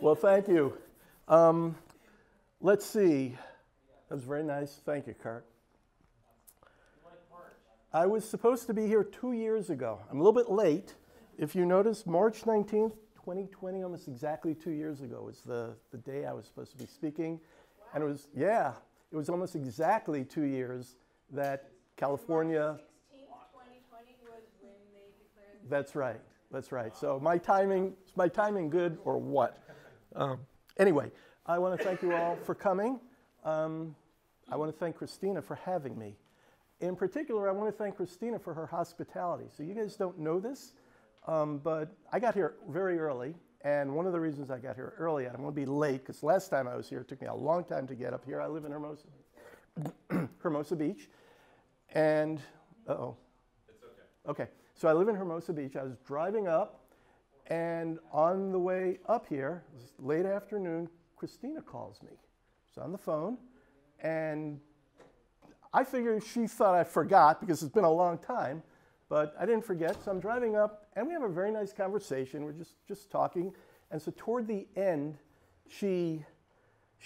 Well, thank you. Let's see. That was very nice. Thank you, Kurt. I was supposed to be here 2 years ago. I'm a little bit late. If you notice, March 19th, 2020, almost exactly 2 years ago, was the day I was supposed to be speaking. Wow. And it was, yeah, it was almost exactly 2 years that California. March 16th, 2020 was when they declared. That's right. That's right. So my timing good or what? Anyway, I want to thank you all for coming. I want to thank Christina for having me. In particular, I want to thank Christina for her hospitality. So you guys don't know this, but I got here very early. And one of the reasons I got here early, and I'm going to be late, because last time I was here, it took me a long time to get up here. I live in Hermosa Beach. And, uh-oh. It's okay. Okay, so I live in Hermosa Beach. I was driving up, and on the way up here, it was late afternoon, Christina calls me. She's on the phone, and I figured she thought I forgot because it's been a long time, but I didn't forget. So I'm driving up, and we have a very nice conversation. We're just talking. And so toward the end, she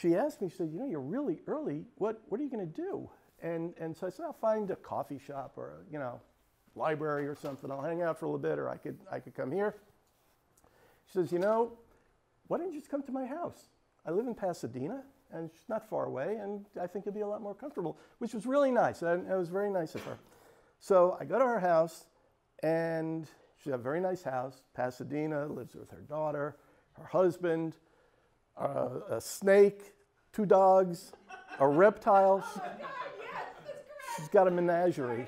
asked me, she said, you know, you're really early. What are you going to do? And so I said, I'll find a coffee shop or a, library or something. I'll hang out for a little bit, or I could come here. She says, you know, why don't you just come to my house? I live in Pasadena, and it's not far away, and I think you'll be a lot more comfortable, which was really nice. It was very nice of her. So I go to her house, and she's a very nice house. Pasadena, lives with her daughter, her husband, a snake, 2 dogs, a reptile. She's got a menagerie.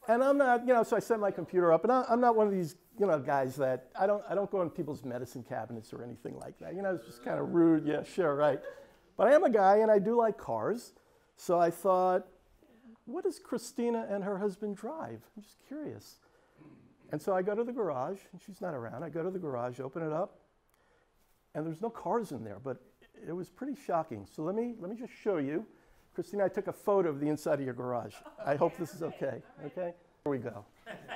And I'm not, so I set my computer up, and I'm not one of these, guys that I don't go in people's medicine cabinets or anything like that. It's just kind of rude. Yeah, sure, right. But I am a guy, and I do like cars. So I thought, what does Christina and her husband drive? I'm just curious. And so I go to the garage, and she's not around. I go to the garage, open it up, and there's no cars in there, but it was pretty shocking. So let me just show you. Christina, I took a photo of the inside of your garage. I hope this is okay. Okay? Here we go.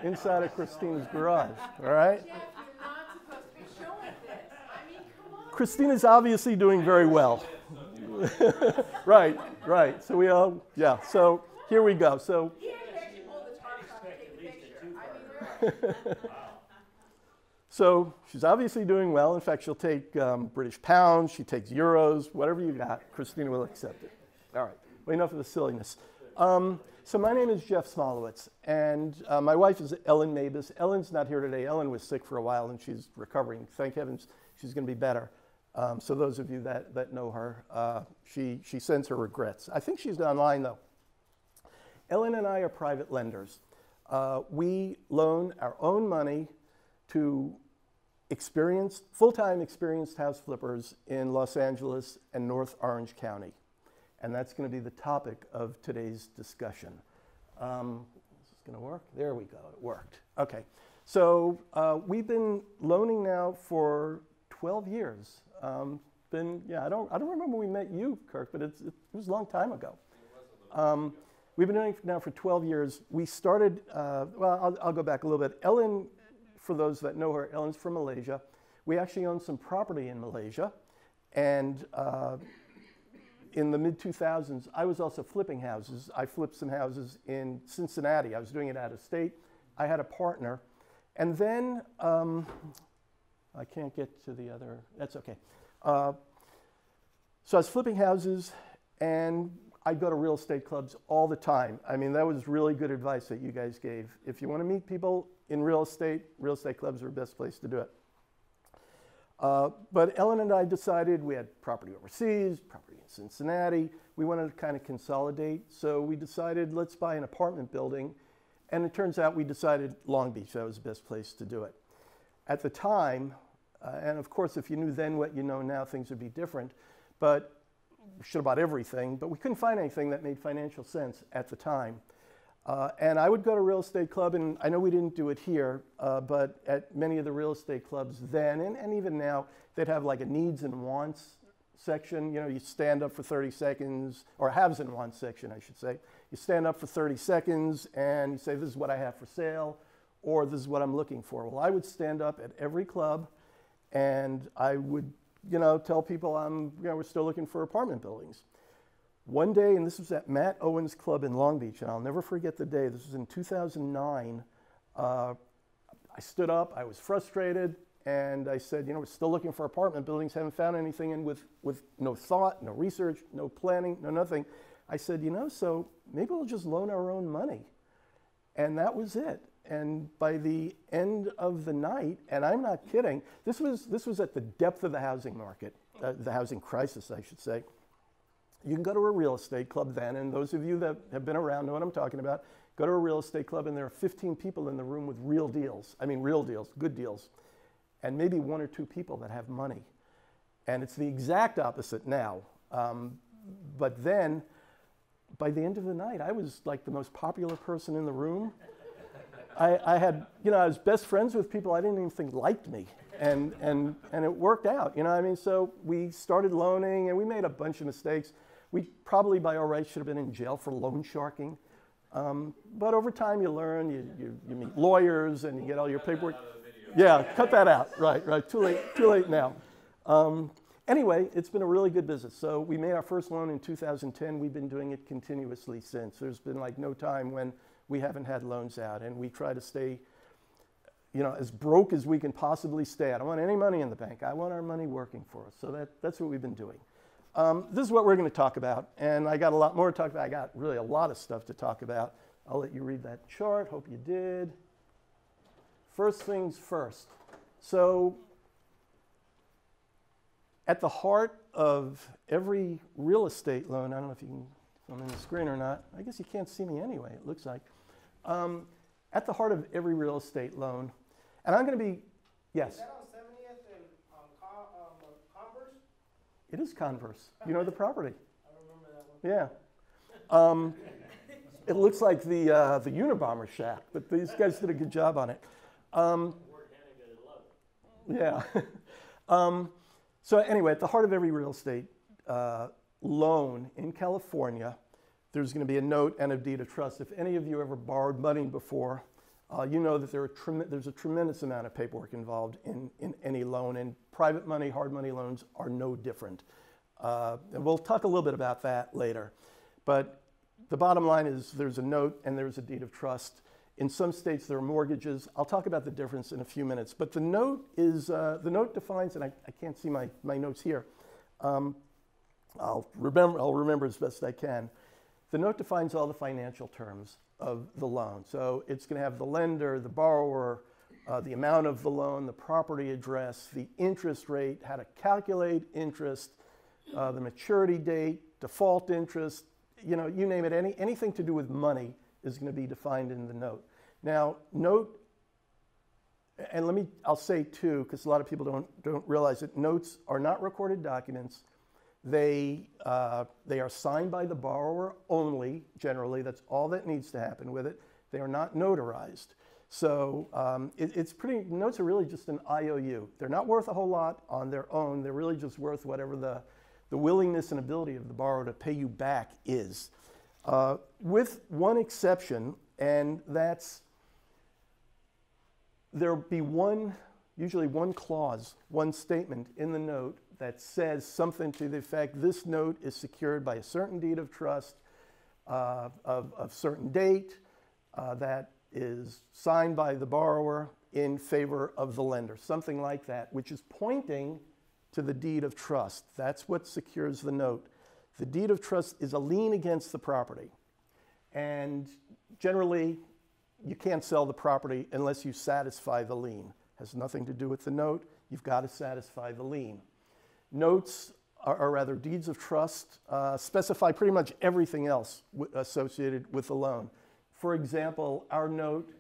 Inside of Christina's garage. All right? Jeff, you're not supposed to be showing this. I mean, come on. Christina's obviously doing very well. Right. So we all, yeah. So here we go. So. He had to actually hold the tarp up to take the picture. I mean, So she's obviously doing well. In fact, she'll take British pounds. She takes euros. Whatever you got, Christina will accept it. All right. Well, enough of the silliness. So my name is Jeff Smolowitz, and my wife is Ellen Mabus. Ellen's not here today. Ellen was sick for a while, and she's recovering. Thank heavens she's going to be better. So those of you that know her, she sends her regrets. I think she's online, though. Ellen and I are private lenders. We loan our own money to full-time experienced house flippers in Los Angeles and North Orange County. And that's going to be the topic of today's discussion. Is this going to work? There we go. It worked. Okay. So we've been loaning now for 12 years. I don't remember when we met you, Kirk, but it was a long time ago. We've been doing it now for 12 years. We started, I'll go back a little bit. Ellen, for those that know her, Ellen's from Malaysia. We actually own some property in Malaysia. And in the mid-2000s, I was also flipping houses. I flipped some houses in Cincinnati. I was doing it out of state. I had a partner. And then, I can't get to the other, that's okay. So I was flipping houses, and I'd go to real estate clubs all the time. I mean, that was really good advice that you guys gave. If you want to meet people in real estate clubs are the best place to do it. But Ellen and I decided we had property overseas, property in Cincinnati. We wanted to kind of consolidate. So we decided, let's buy an apartment building. And it turns out we decided Long Beach, that was the best place to do it. At the time, and of course, if you knew then what you know now, things would be different. But we should have bought everything, but we couldn't find anything that made financial sense at the time. And I would go to real estate club, and I know we didn't do it here, but at many of the real estate clubs then, and even now, they'd have like a needs and wants section. You stand up for 30 seconds, or haves and wants section, I should say. You stand up for 30 seconds, and you say, this is what I have for sale. or this is what I'm looking for. Well, I would stand up at every club and I would, tell people we're still looking for apartment buildings. One day, and this was at Matt Owens Club in Long Beach, and I'll never forget the day, this was in 2009, I stood up, I was frustrated, and I said, we're still looking for apartment buildings, haven't found anything, and with no thought, no research, no planning, no nothing, I said, so maybe we'll just loan our own money. And that was it. And by the end of the night, and I'm not kidding, this was at the depth of the housing market, the housing crisis, I should say. You can go to a real estate club then, and those of you that have been around know what I'm talking about. Go to a real estate club, and there are 15 people in the room with real deals. I mean, real deals, good deals. And maybe 1 or 2 people that have money. And it's the exact opposite now. But then, by the end of the night, I was like the most popular person in the room. I had, I was best friends with people I didn't even think liked me. And it worked out, So we started loaning, and we made a bunch of mistakes. We probably, by our rights, should have been in jail for loan sharking. But over time, you learn, you meet lawyers, and you get all your paperwork. Yeah, cut that out. Right. Too late now. Anyway, it's been a really good business. So we made our first loan in 2010. We've been doing it continuously since. There's been like no time when we haven't had loans out, and we try to stay, as broke as we can possibly stay. I don't want any money in the bank. I want our money working for us. So that's what we've been doing. This is what we're going to talk about, and I got a lot more to talk about. I got really a lot of stuff to talk about. I'll let you read that chart. Hope you did. First things first. So at the heart of every real estate loan, I don't know if you can, if I'm in the screen or not. I guess you can't see me anyway, it looks like. At the heart of every real estate loan, and I'm going to be, yes? Is that on 70th and Converse? It is Converse. You know the property. I remember that one. Yeah. It looks like the Unabomber shack, but these guys did a good job on it. Yeah. So anyway, at the heart of every real estate loan in California, there's going to be a note and a deed of trust. If any of you ever borrowed money before, you know that there's a tremendous amount of paperwork involved in any loan, and private money, hard money loans are no different. And we'll talk a little bit about that later. But the bottom line is there's a note and there's a deed of trust. In some states there are mortgages. I'll talk about the difference in a few minutes. But the note is, the note defines, and I can't see my notes here. I'll remember as best I can. The note defines all the financial terms of the loan. So it's going to have the lender, the borrower, the amount of the loan, the property address, the interest rate, how to calculate interest, the maturity date, default interest, you name it, anything to do with money is going to be defined in the note. Now, note, and I'll say too, because a lot of people don't realize it, notes are not recorded documents. They are signed by the borrower only, generally. That's all that needs to happen with it. They are not notarized. So notes are really just an IOU. They're not worth a whole lot on their own. They're really just worth whatever the willingness and ability of the borrower to pay you back is. With one exception, and that's there'll be usually one clause, one statement in the note that says something to the effect, this note is secured by a certain deed of trust of certain date that is signed by the borrower in favor of the lender, something like that, which is pointing to the deed of trust. That's what secures the note. The deed of trust is a lien against the property. And generally, you can't sell the property unless you satisfy the lien. It has nothing to do with the note. You've got to satisfy the lien. Notes, or rather deeds of trust, specify pretty much everything else associated with the loan. For example, our note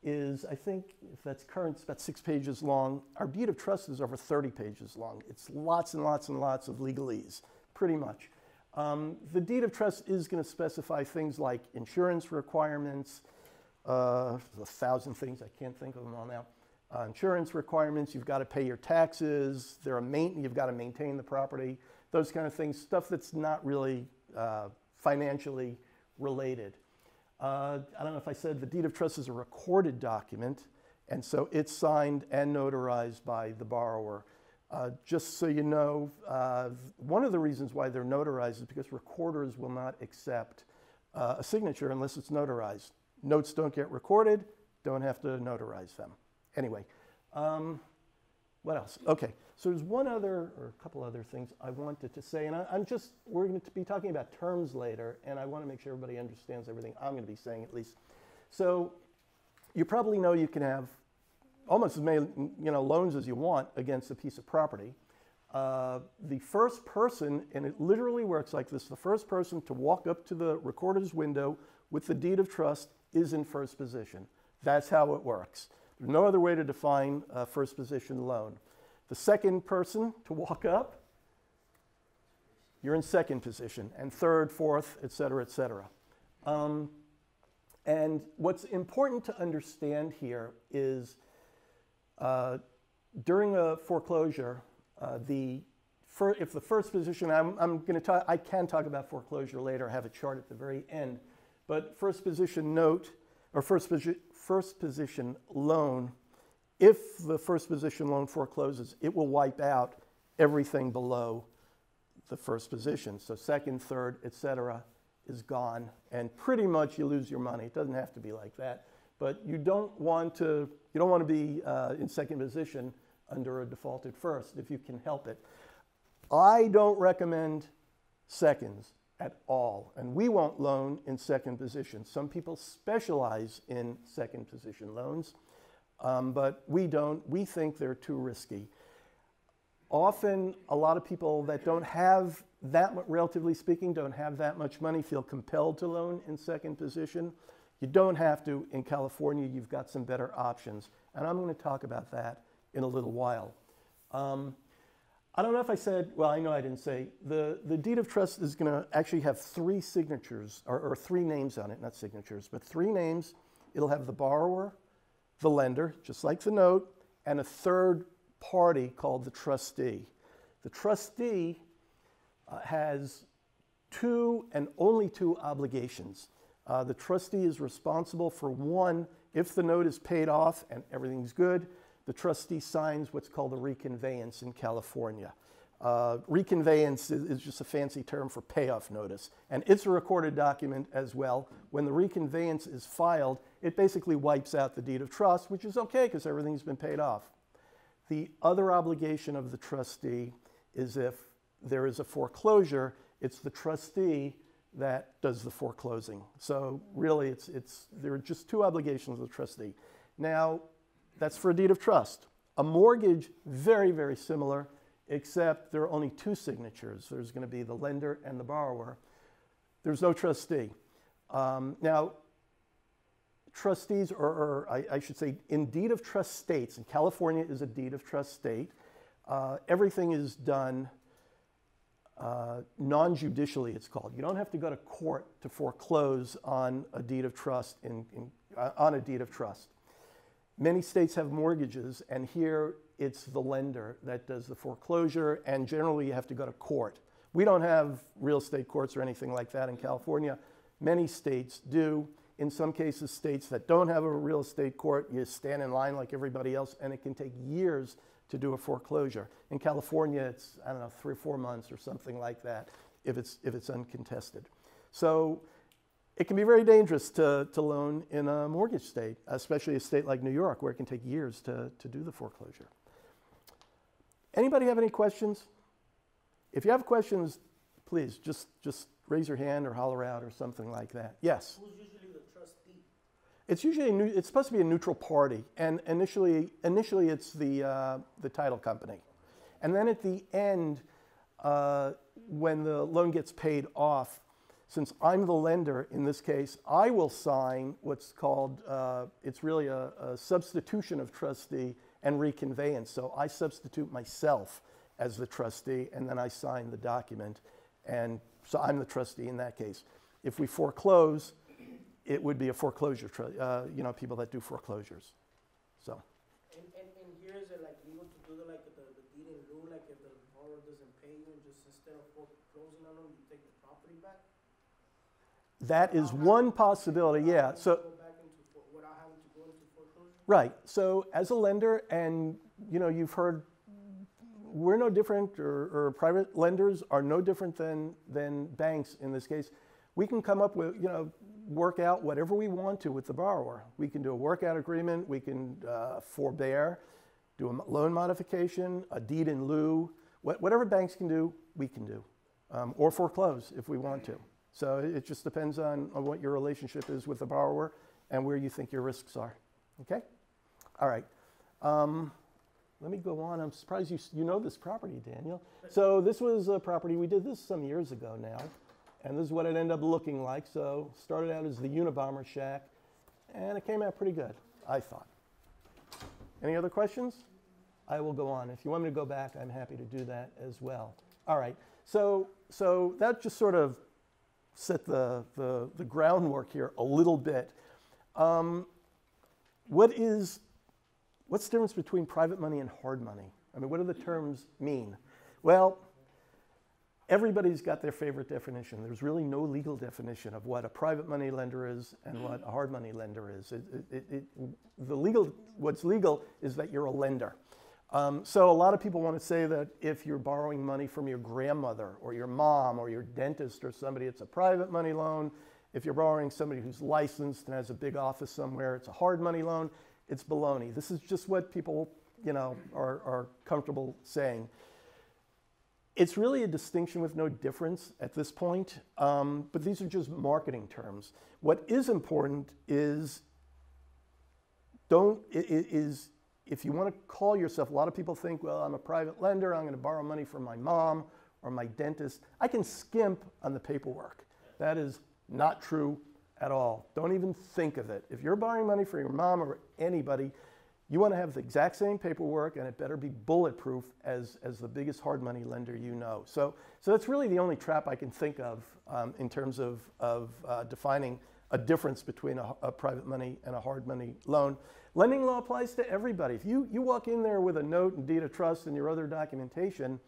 is, I think, if that's current, it's about 6 pages long. Our deed of trust is over 30 pages long. It's lots and lots and lots of legalese, pretty much. The deed of trust is going to specify things like insurance requirements, 1,000 things, I can't think of them all now. Insurance requirements, you've got to pay your taxes, you've got to maintain the property, those kind of things, stuff that's not really financially related. I don't know if I said the deed of trust is a recorded document, and so it's signed and notarized by the borrower. Just so you know, one of the reasons why they're notarized is because recorders will not accept a signature unless it's notarized. Notes don't get recorded, don't have to notarize them. Anyway, what else? Okay, so there's one other, or a couple other things I wanted to say, and we're going to be talking about terms later, and I want to make sure everybody understands everything I'm going to be saying at least. So you probably know you can have almost as many loans as you want against a piece of property. The first person, and it literally works like this, the first person to walk up to the recorder's window with the deed of trust is in first position. That's how it works. There's no other way to define a first position loan. The second person to walk up, you're in second position, and third, fourth, et cetera, et cetera. And what's important to understand here is during a foreclosure, if the first position, I can talk about foreclosure later, I have a chart at the very end, but first position note, or first position loan, if the first position loan forecloses, it will wipe out everything below the first position. So second, third, et cetera, is gone, and pretty much you lose your money. It doesn't have to be like that, but you don't want to be in second position under a defaulted first if you can help it. I don't recommend seconds at all, and we won't loan in second position. Some people specialize in second position loans, but we don't. We think they're too risky. Often, a lot of people that don't have that, relatively speaking, don't have that much money feel compelled to loan in second position. You don't have to. In California, you've got some better options, and I'm going to talk about that in a little while. I don't know if I said, well, I know I didn't say, the deed of trust is going to actually have three signatures, or three names on it, not signatures, but three names. It'll have the borrower, the lender, just like the note, and a third party called the trustee. The trustee has two and only two obligations. The trustee is responsible for one, if the note is paid off and everything's good, the trustee signs what's called a reconveyance in California. Reconveyance is just a fancy term for payoff notice, and it's a recorded document as well. When the reconveyance is filed, it basically wipes out the deed of trust, which is okay because everything's been paid off. The other obligation of the trustee is if there is a foreclosure, it's the trustee that does the foreclosing. So really, there are just two obligations of the trustee. Now, that's for a deed of trust. A mortgage, very, very similar, except there are only two signatures. There's going to be the lender and the borrower. There's no trustee. Now, trustees, or I should say, in deed of trust states, and California is a deed of trust state, everything is done non-judicially, it's called. You don't have to go to court to foreclose on a deed of trust. On a deed of trust. Many states have mortgages, and here it's the lender that does the foreclosure, and generally you have to go to court. We don't have real estate courts or anything like that in California. Many states do. In some cases, states that don't have a real estate court, you stand in line like everybody else, and it can take years to do a foreclosure. In California, it's, I don't know, 3 or 4 months or something like that if it's uncontested. So it can be very dangerous to loan in a mortgage state, especially a state like New York, where it can take years to do the foreclosure. Anybody have any questions? If you have questions, please just raise your hand or holler out or something like that. Yes? Who's usually the trustee? It's usually it's supposed to be a neutral party, and initially it's the title company, and then at the end, when the loan gets paid off, since I'm the lender in this case, I will sign what's called it's really a substitution of trustee and reconveyance. So I substitute myself as the trustee, and then I sign the document, and so I'm the trustee in that case. If we foreclose, it would be a foreclosure, people that do foreclosures. So. And here is it like legal to do the deed in lieu, like if the borrower doesn't pay you, and just instead of foreclosing on them, you take the property back? That is one possibility, yeah. So, Go back without having to go into foreclosure? right. So as a lender, and you've heard, we're no different, or private lenders are no different than banks in this case. We can come up with, work out whatever we want to with the borrower. We can do a workout agreement. We can forbear, do a loan modification, a deed in lieu. Whatever banks can do, we can do, or foreclose if we want to. So it just depends on what your relationship is with the borrower and where you think your risks are. Okay? All right. Let me go on. I'm surprised you know this property, Daniel. So this was a property, we did this some years ago now, and this is what it ended up looking like. So started out as the Unabomber shack, and it came out pretty good, I thought. Any other questions? I will go on. If you want me to go back, I'm happy to do that as well. All right. So that just sort of set the groundwork here a little bit. What's the difference between private money and hard money? I mean, what do the terms mean? Well, everybody's got their favorite definition. There's really no legal definition of what a private money lender is and what a hard money lender is. What's legal is that you're a lender. So a lot of people want to say that if you're borrowing money from your grandmother or your mom or your dentist or somebody, it's a private money loan. If you're borrowing somebody who's licensed and has a big office somewhere, it's a hard money loan. It's baloney. This is just what people, are comfortable saying. It's really a distinction with no difference at this point, but these are just marketing terms. What is important is if you want to call yourself, a lot of people think, well, I'm a private lender, I'm going to borrow money from my mom or my dentist. I can skimp on the paperwork. That is not true at all. Don't even think of it. If you're borrowing money for your mom or anybody, you want to have the exact same paperwork, and it better be bulletproof as the biggest hard money lender you know. So that's really the only trap I can think of in terms of defining a difference between a private money and a hard money loan. Lending law applies to everybody. If you walk in there with a note and deed of trust and your other documentation,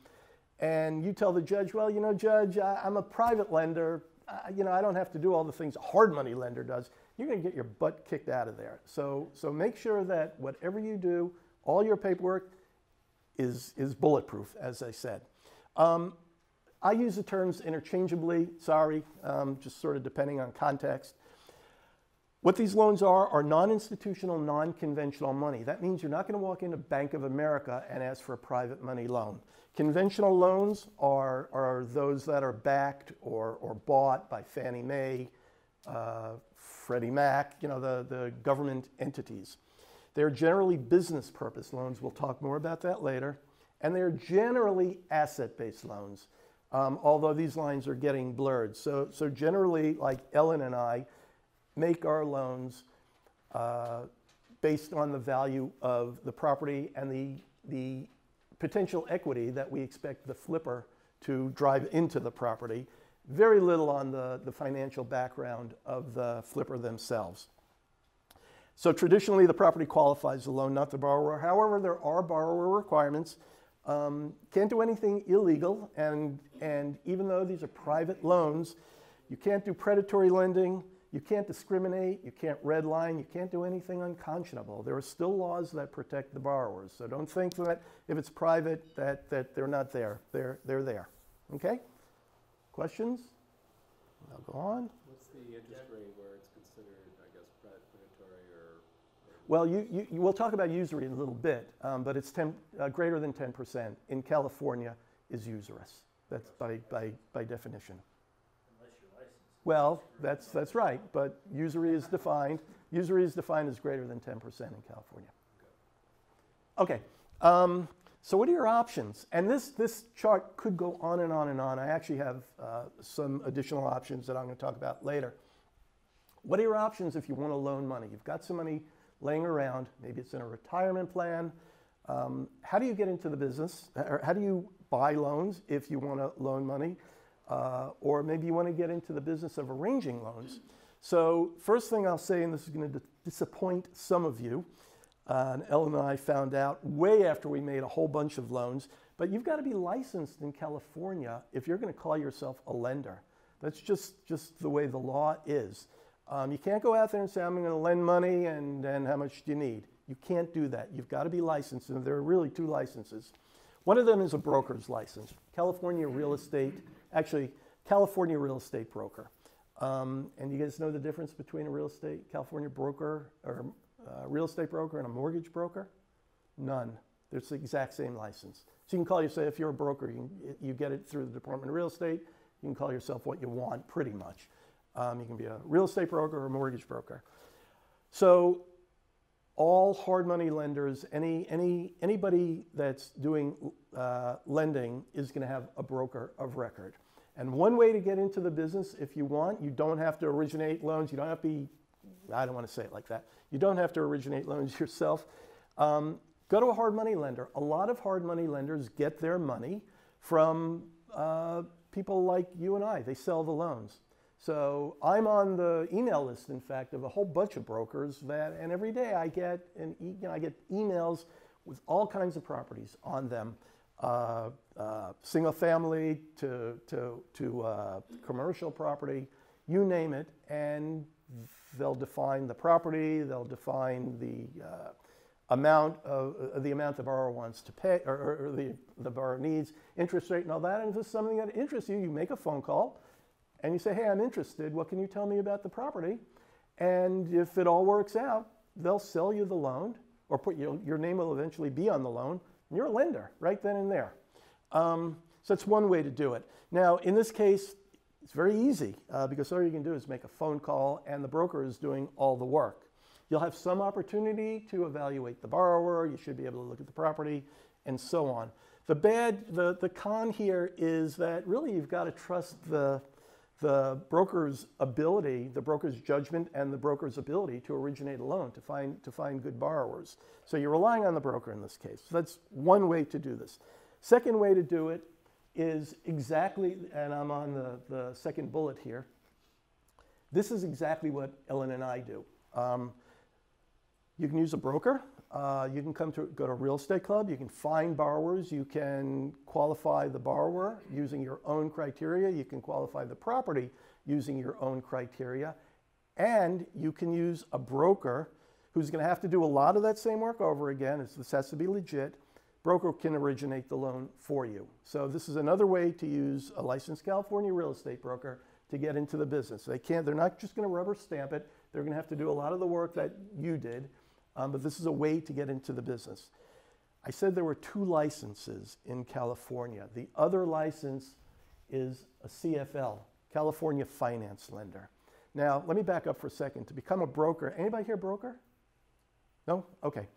and you tell the judge, well, Judge, I'm a private lender, I don't have to do all the things a hard money lender does, you're going to get your butt kicked out of there. So make sure that whatever you do, all your paperwork is bulletproof, as I said. I use the terms interchangeably, just sort of depending on context. What these loans are non-institutional, non-conventional money. That means you're not going to walk into Bank of America and ask for a private money loan. Conventional loans are those that are backed or bought by Fannie Mae, Freddie Mac, the government entities. They're generally business purpose loans. We'll talk more about that later. And they're generally asset-based loans, although these lines are getting blurred. So generally, like Ellen and I, make our loans based on the value of the property and the potential equity that we expect the flipper to drive into the property. Very little on the financial background of the flipper themselves. So traditionally, the property qualifies the loan, not the borrower. However, there are borrower requirements. Can't do anything illegal, and even though these are private loans, you can't do predatory lending, you can't discriminate, you can't redline, you can't do anything unconscionable. There are still laws that protect the borrowers. So don't think that if it's private that they're not there. They're there. Okay? Questions? I'll go on. What's the interest rate where it's considered, I guess, predatory or? Well, we'll talk about usury in a little bit, but it's greater than 10% in California is usurious. That's by definition. Well, that's right, but usury is defined as greater than 10% in California. Okay, so what are your options? And this chart could go on and on and on. I actually have some additional options that I'm going to talk about later. What are your options if you want to loan money? You've got some money laying around. Maybe it's in a retirement plan. How do you get into the business? Or how do you buy loans if you want to loan money? Or maybe you want to get into the business of arranging loans. So first thing I'll say, and this is going to disappoint some of you, and Ellen and I found out way after we made a whole bunch of loans, but you've got to be licensed in California if you're going to call yourself a lender. That's just the way the law is. You can't go out there and say, I'm going to lend money and how much do you need? You can't do that. You've got to be licensed, and there are really two licenses. One of them is a broker's license, California Real Estate Broker. And you guys know the difference between a California broker or real estate broker and a mortgage broker? None. It's the exact same license. So you can call yourself, if you're a broker, you get it through the Department of Real Estate. You can call yourself what you want, pretty much. You can be a real estate broker or a mortgage broker. So all hard money lenders, anybody that's doing lending is going to have a broker of record. And one way to get into the business, if you want, you don't have to originate loans. You don't have to be, I don't want to say it like that. You don't have to originate loans yourself. Go to a hard money lender. A lot of hard money lenders get their money from people like you and I. They sell the loans. So I'm on the email list, in fact, of a whole bunch of brokers and every day I get emails with all kinds of properties on them, single family to commercial property, you name it, and they'll define the property, they'll define the amount the borrower wants to pay, or the borrower needs, interest rate and all that. And if it's something that interests you, you make a phone call and you say, hey, I'm interested. What can you tell me about the property? And if it all works out, they'll sell you the loan, or your name will eventually be on the loan, and you're a lender right then and there. So that's one way to do it. Now, in this case, it's very easy because all you can do is make a phone call and the broker is doing all the work. You'll have some opportunity to evaluate the borrower. You should be able to look at the property and so on. The con here is that really you've got to trust the broker's ability, the broker's judgment, and the broker's ability to originate a loan, to find good borrowers. So you're relying on the broker in this case. So that's one way to do this. Second way to do it is exactly, and I'm on the second bullet here, this is exactly what Ellen and I do. You can use a broker. You can go to a real estate club. You can find borrowers. You can qualify the borrower using your own criteria. You can qualify the property using your own criteria. And you can use a broker who's going to have to do a lot of that same work over again. This has to be legit. Broker can originate the loan for you. So this is another way to use a licensed California real estate broker to get into the business. They're not just going to rubber stamp it. They're going to have to do a lot of the work that you did. But this is a way to get into the business. I said there were two licenses in California. The other license is a CFL, California Finance Lender. Now, let me back up for a second. To become a broker, anybody here broker? No? Okay.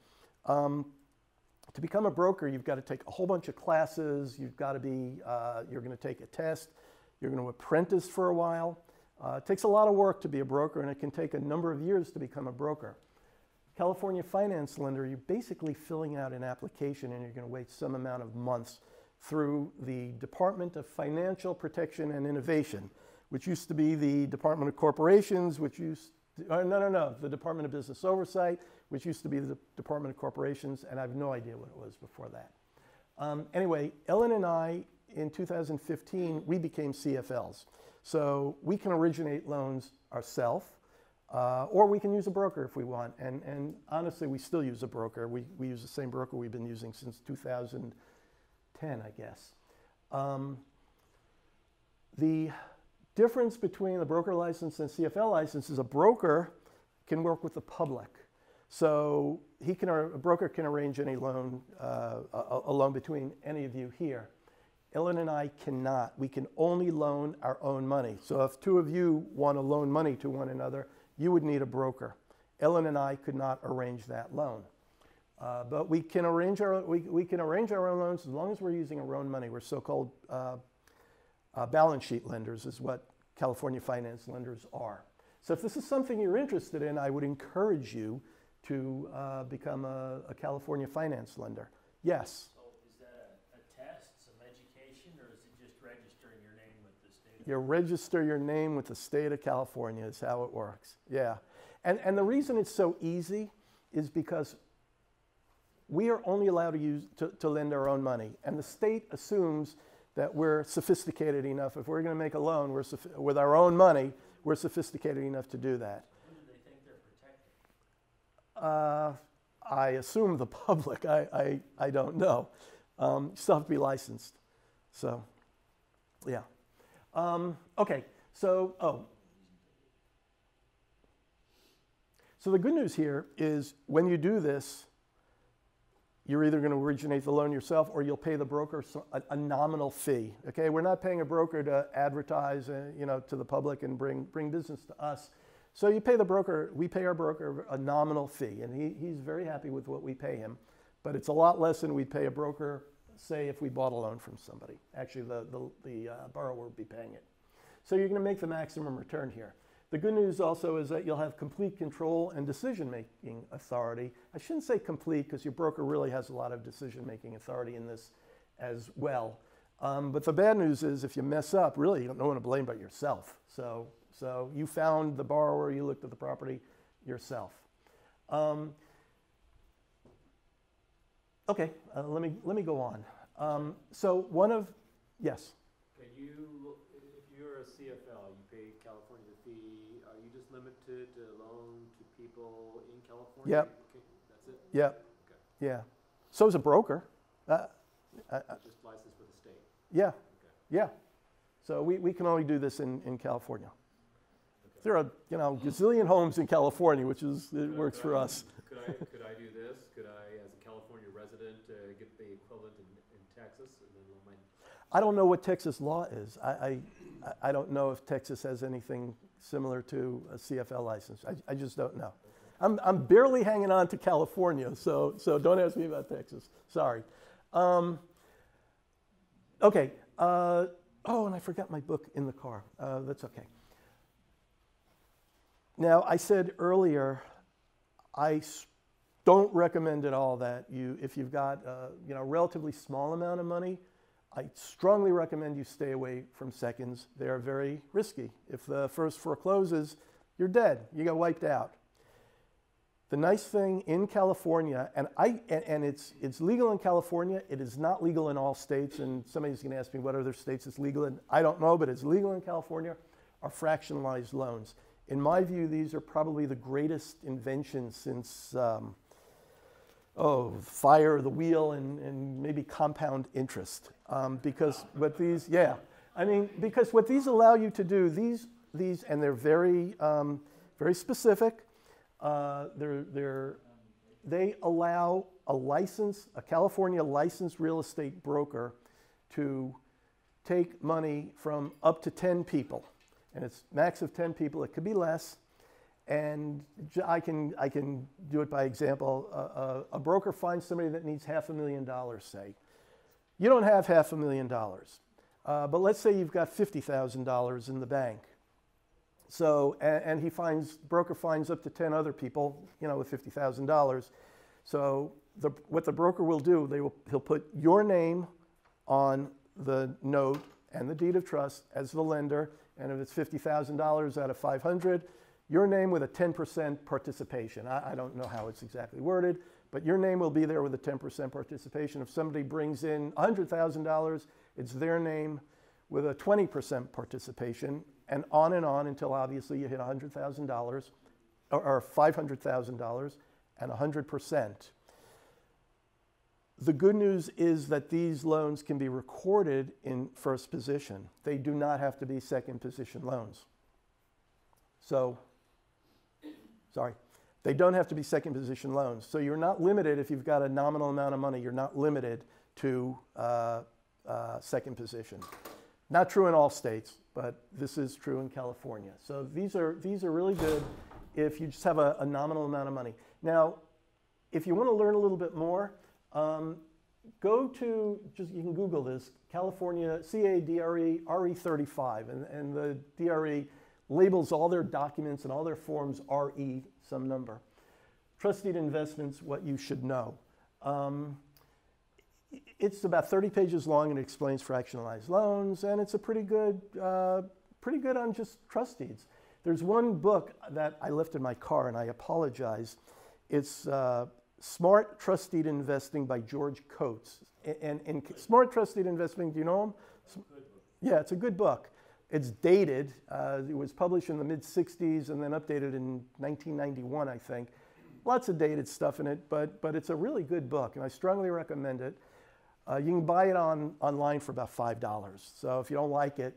To become a broker, you've got to take a whole bunch of classes. You've got to be, you're going to take a test. You're going to apprentice for a while. It takes a lot of work to be a broker, and it can take a number of years to become a broker. California Finance Lender, you're basically filling out an application and you're going to wait some amount of months through the Department of Financial Protection and Innovation, which used to be the Department of Corporations, the Department of Business Oversight, which used to be the Department of Corporations, and I have no idea what it was before that. Anyway, Ellen and I, in 2015, we became CFLs. So we can originate loans ourselves. Or we can use a broker if we want. And honestly, we still use a broker. We use the same broker we've been using since 2010, I guess. The difference between the broker license and CFL license is a broker can work with the public. So a broker can arrange any loan, a loan between any of you here. Ellen and I cannot. We can only loan our own money. So if two of you want to loan money to one another, you would need a broker. Ellen and I could not arrange that loan. But we can arrange our own loans as long as we're using our own money. We're so-called balance sheet lenders is what California finance lenders are. So if this is something you're interested in, I would encourage you to become a California finance lender. Yes? So is that a test, some education, or is it just registering your name with the state? You register your name with the state of California is how it works. Yeah. And the reason it's so easy is because we are only allowed to lend our own money. And the state assumes that we're sophisticated enough. If we're going to make a loan with our own money, we're sophisticated enough to do that. Who do they think they're protecting? I assume the public. I don't know. You still have to be licensed. So, yeah. Okay. So the good news here is when you do this, you're either going to originate the loan yourself or you'll pay the broker a nominal fee. Okay, we're not paying a broker to advertise, to the public and bring business to us. So you pay the broker. We pay our broker a nominal fee, and he's very happy with what we pay him. But it's a lot less than we'd pay a broker, say, if we bought a loan from somebody. Actually, the borrower would be paying it. So you're going to make the maximum return here. The good news also is that you'll have complete control and decision-making authority. I shouldn't say complete because your broker really has a lot of decision-making authority in this as well. But the bad news is if you mess up, really you don't know one to blame but yourself. So you found the borrower, you looked at the property yourself. Okay, let me go on. So yes. Can you, if you're a CFL, you pay California the fee, are you just limited to loan to people in California? Yep. Okay, that's it? Yep. Okay. Yeah. So is a broker. Just licensed with the state? Yeah. Okay. Yeah. So we can only do this in California. Okay. There are gazillion homes in California, which works for us. Could I do this? Could I, as a California resident, get the equivalent in Texas and then loan my? I don't know what Texas law is. I don't know if Texas has anything similar to a CFL license. I just don't know. I'm barely hanging on to California, so don't ask me about Texas. Sorry. Okay. And I forgot my book in the car. That's okay. Now, I said earlier, I don't recommend at all that if you've got a relatively small amount of money, I strongly recommend you stay away from seconds. They are very risky. If the first forecloses, you're dead. You get wiped out. The nice thing in California, and it's legal in California. It is not legal in all states. And somebody's going to ask me what other states it's legal in. I don't know, but it's legal in California. Are fractionalized loans. In my view, these are probably the greatest inventions since fire, the wheel, and maybe compound interest. Because what these allow you to do, these and they're very very specific. They allow a California licensed real estate broker to take money from up to 10 people. And it's max of 10 people. It could be less. And I can do it by example. A broker finds somebody that needs $500,000, say. You don't have $500,000. But let's say you've got $50,000 in the bank. So, and broker finds up to 10 other people, with $50,000. So what the broker will do, he'll put your name on the note and the deed of trust as the lender. And if it's $50,000 out of 500, your name with a 10% participation. I don't know how it's exactly worded, but your name will be there with a 10% participation. If somebody brings in $100,000, it's their name with a 20% participation, and on until obviously you hit $100,000 or $500,000 and 100%. The good news is that these loans can be recorded in first position. They do not have to be second position loans. They don't have to be second position loans. So you're not limited if you've got a nominal amount of money. You're not limited to second position. Not true in all states, but this is true in California. So these are really good if you just have a nominal amount of money. Now, if you want to learn a little bit more, go to, you can Google this, California CADRE RE35, and the DRE labels all their documents and all their forms RE, some number. Trust deed investments, what you should know. It's about 30 pages long and it explains fractionalized loans, and it's a pretty good on just trust deeds. There's one book that I left in my car, and I apologize. It's Smart Trust Deed Investing by George Coates. And Smart Trust Deed Investing, do you know him? That's a good book. Yeah, it's a good book. It's dated. It was published in the mid-'60s and then updated in 1991, I think. Lots of dated stuff in it, but it's a really good book, and I strongly recommend it. You can buy it online for about $5. So if you don't like it,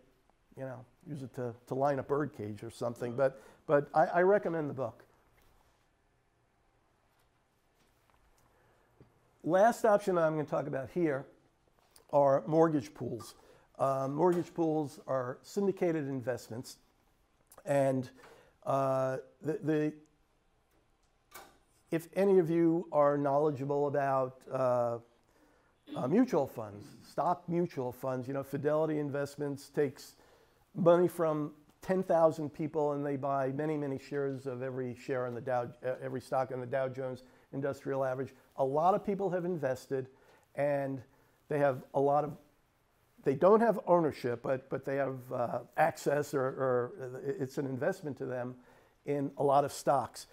you know, use it to line a bird cage or something. But I recommend the book. Last option I'm going to talk about here are mortgage pools. Mortgage pools are syndicated investments, and if any of you are knowledgeable about mutual funds, stock mutual funds, you know, Fidelity Investments takes money from 10,000 people and they buy many, many shares of every share in the every stock in the Dow Jones Industrial Average. A lot of people have invested, and they have a lot of. They don't have ownership, but they have access, or it's an investment to them in a lot of stocks.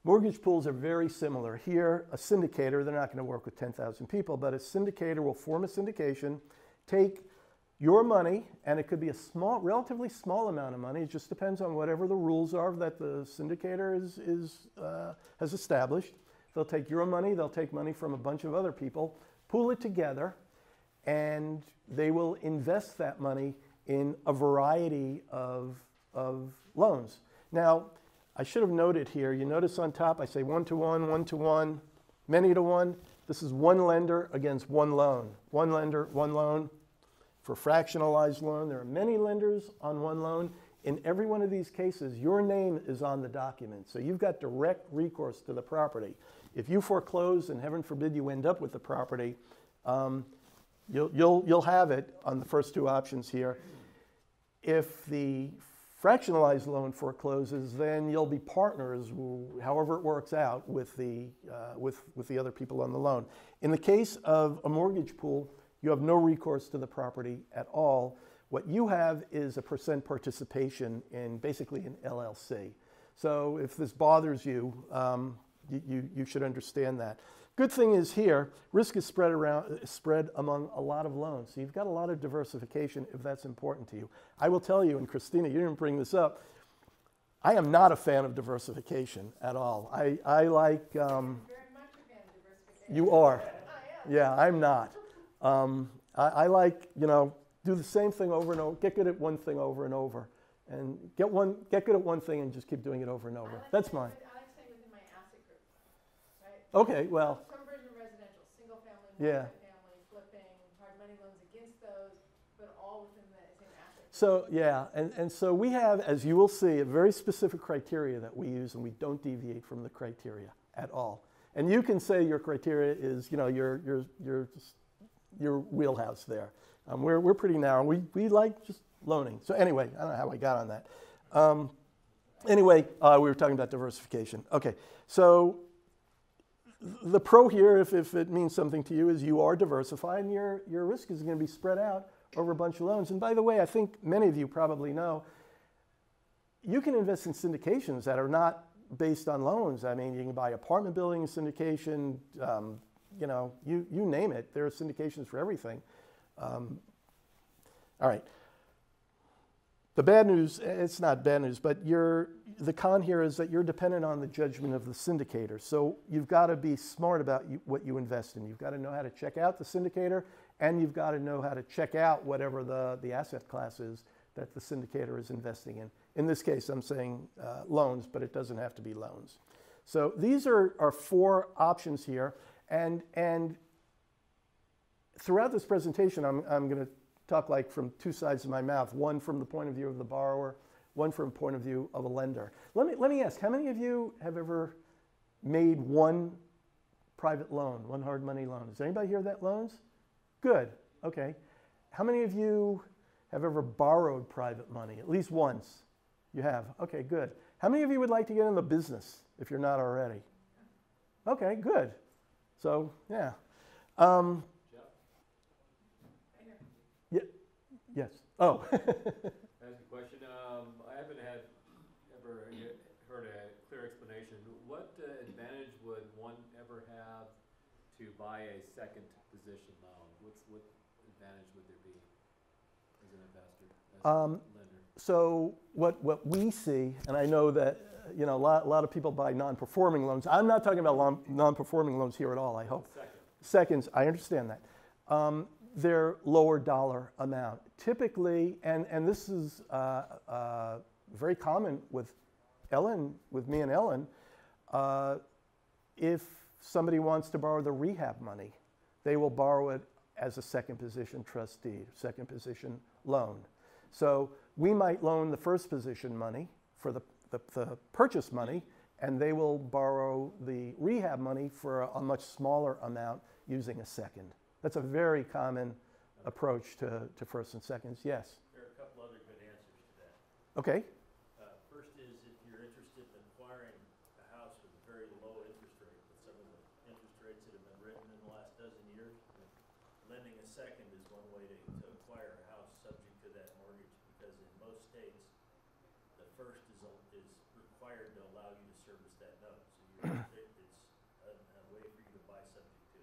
Mortgage pools are very similar. Here, a syndicator, they're not going to work with 10,000 people, but a syndicator will form a syndication, take your money, and it could be a small, relatively small amount of money. It just depends on whatever the rules are that the syndicator has established. They'll take your money, they'll take money from a bunch of other people, pool it together, and they will invest that money in a variety of loans. Now, I should have noted here, you notice on top I say 1-to-1, 1-to-1, many to one. This is one lender against one loan. One lender, one loan. For fractionalized loan, there are many lenders on one loan. In every one of these cases, your name is on the document. So you've got direct recourse to the property. If you foreclose, and heaven forbid you end up with the property, you'll have it on the first two options here. If the fractionalized loan forecloses, then you'll be partners, however it works out, with the other people on the loan. In the case of a mortgage pool, you have no recourse to the property at all. What you have is a percent participation in basically an LLC. So if this bothers you, you should understand that. Good thing is here, risk is spread among a lot of loans. So you've got a lot of diversification if that's important to you. I will tell you, and Christina, you didn't bring this up, I am not a fan of diversification at all. I like... Very much a fan of diversification. You are. I am. Yeah, I'm not. I like, you know, do the same thing over and over, get good at one thing over and over, and get good at one thing and just keep doing it over and over. That's mine. I like staying within my asset group, right? Okay, well, Some version of residential, single family, Yeah. multi-family, flipping, hard money loans against those, but all within the same asset group. so yeah, and so we have, as you will see, a very specific criteria that we use, and we don't deviate from the criteria at all. And you can say your criteria is, you know, your wheelhouse there. We're pretty narrow. We like just loaning. So anyway, I don't know how I got on that. Anyway, we were talking about diversification. Okay, so the pro here, if it means something to you, is you are diversified, and your risk is going to be spread out over a bunch of loans. And by the way, I think many of you probably know, you can invest in syndications that are not based on loans. I mean, you can buy apartment building syndication, you know, you name it. There are syndications for everything. All right. The bad news, it's not bad news, but the con here is that you're dependent on the judgment of the syndicator. So you've got to be smart about what you invest in. You've got to know how to check out the syndicator, and you've got to know how to check out whatever the asset class is that the syndicator is investing in. In this case, I'm saying loans, but it doesn't have to be loans. So these are four options here. And throughout this presentation, I'm going to talk like from two sides of my mouth, one from the point of view of the borrower, one from the point of view of a lender. Let me ask, how many of you have ever made one private loan, one hard money loan? Does anybody here that loans? Good, okay. How many of you have ever borrowed private money, at least once? You have, okay, good. How many of you would like to get in the business if you're not already? Okay, good. So, yeah. Yes. Oh. I have a question. I haven't ever heard a clear explanation. What advantage would one ever have to buy a second position loan? What advantage would there be? as an investor, as Um, a lender? So what we see, and I know that a lot of people buy non-performing loans. I'm not talking about non-performing loans here at all, I hope. Seconds, I understand that. They're lower dollar amount. Typically, and this is very common with me and Ellen, if somebody wants to borrow the rehab money, they will borrow it as a second position trustee, second position loan. So we might loan the first position money for the purchase money, and they will borrow the rehab money for a much smaller amount using a second. That's a very common approach to first and seconds. Yes? There are a couple other good answers to that. Okay. First is if you're interested in acquiring a house with a very low interest rate, with some of the interest rates that have been written in the last dozen years, lending a second is one way to acquire a house subject to that mortgage, because in most states, the first is required to allow you to service that note. So it's a way for you to buy subject to.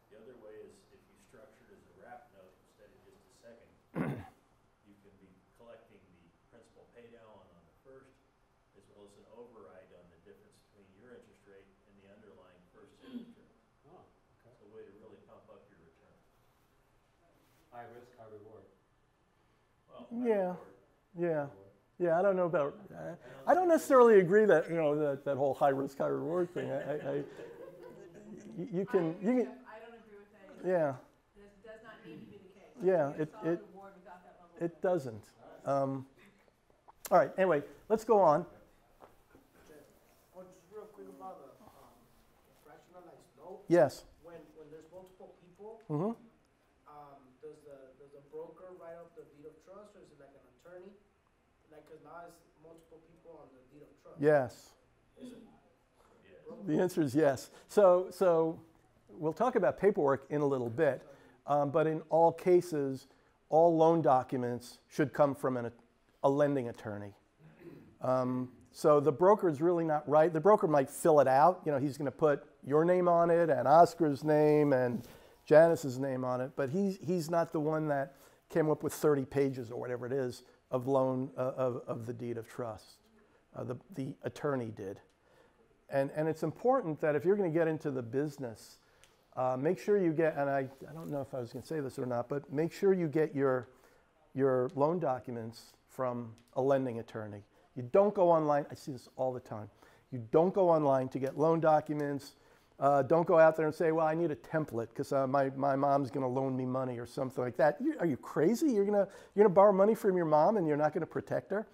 The other way is if you structure it as a wrap note instead of just a second, you can be collecting the principal pay down on the first, as well as an override on the difference between your interest rate and the underlying first interest rate. Oh, okay. It's a way to really pump up your return. High risk, high reward. Well, Yeah. reward. Yeah. Yeah, I don't know about. I don't necessarily agree that that whole high risk, high reward thing. You can. I don't agree with that. Yeah. This does not need to be the case. Yeah, You get a solid reward without that level of It doesn't. All right. Anyway, let's go on. Oh, just real quick about the fractionalized note. Yes. When there's multiple people, Mm-hmm. does the broker write up the deed of trust, or is it like an attorney? Like, cause now it's multiple people on the deed of trust. Yes. Is it broker? The answer is yes. So we'll talk about paperwork in a little bit, but in all cases, all loan documents should come from a lending attorney. So the broker is really not right. The broker might fill it out. He's going to put your name on it and Oscar's name and Janice's name on it, but he's not the one that came up with 30 pages or whatever it is of loan of the deed of trust. The attorney did. And it's important that if you're going to get into the business, make sure you get, and I don't know if I was going to say this or not, but make sure you get your loan documents from a lending attorney. You don't go online. I see this all the time. You don't go online to get loan documents. Don't go out there and say, well, I need a template because my mom's going to loan me money or something like that. Are you crazy? You're gonna borrow money from your mom and you're not going to protect her?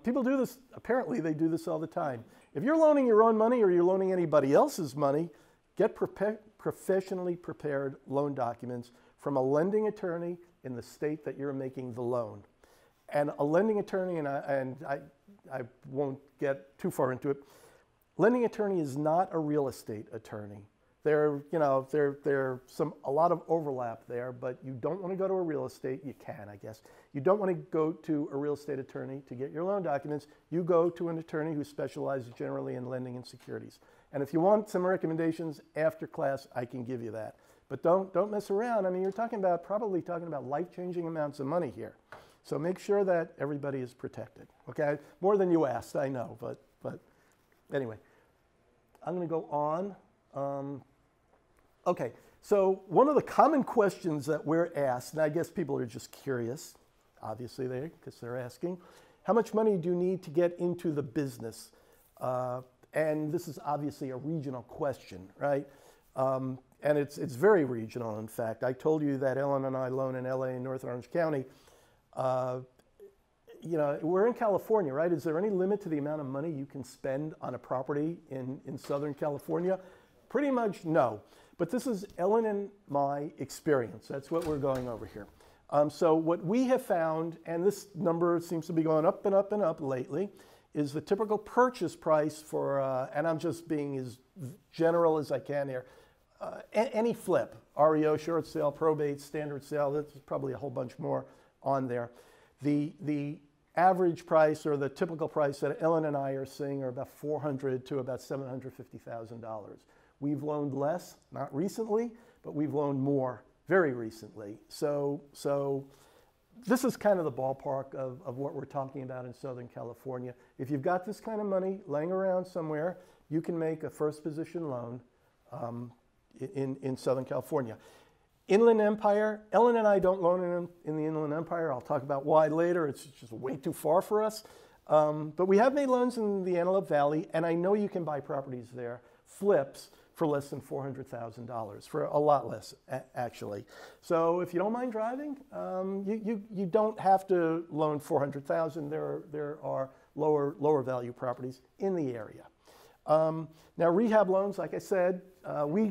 People do this. Apparently, they do this all the time. If you're loaning your own money or you're loaning anybody else's money, get professionally prepared loan documents from a lending attorney in the state that you're making the loan. And a lending attorney, and I won't get too far into it, lending attorney is not a real estate attorney. There's a lot of overlap there, but you don't want to go to a real estate. You can, I guess. You don't want to go to a real estate attorney to get your loan documents. You go to an attorney who specializes generally in lending and securities. And if you want some recommendations after class, I can give you that. But don't mess around. I mean, you're probably talking about life-changing amounts of money here. So make sure that everybody is protected. Okay, more than you asked, I know, but anyway, I'm going to go on. Okay, so one of the common questions that we're asked, and I guess people are just curious, obviously because they're asking, how much money do you need to get into the business? And this is obviously a regional question, right? And it's very regional, in fact. I told you that Ellen and I loan in LA and North Orange County. We're in California, right? Is there any limit to the amount of money you can spend on a property in Southern California? Pretty much no. But this is Ellen and my experience. That's what we're going over here. So what we have found, and this number seems to be going up and up and up lately, is the typical purchase price for, and I'm just being as general as I can here, any flip, REO, short sale, probate, standard sale, there's probably a whole bunch more on there. The average price or the typical price that Ellen and I are seeing are about $400,000 to about $750,000. We've loaned less, not recently, but we've loaned more very recently. So this is kind of the ballpark of what we're talking about in Southern California. If you've got this kind of money laying around somewhere, you can make a first position loan in Southern California. Inland Empire, Ellen and I don't loan in the Inland Empire. I'll talk about why later. It's just way too far for us. But we have made loans in the Antelope Valley, and I know you can buy properties there, flips, for less than $400,000, for a lot less, actually. So if you don't mind driving, you don't have to loan $400,000. There are lower value properties in the area. Now rehab loans, like I said, we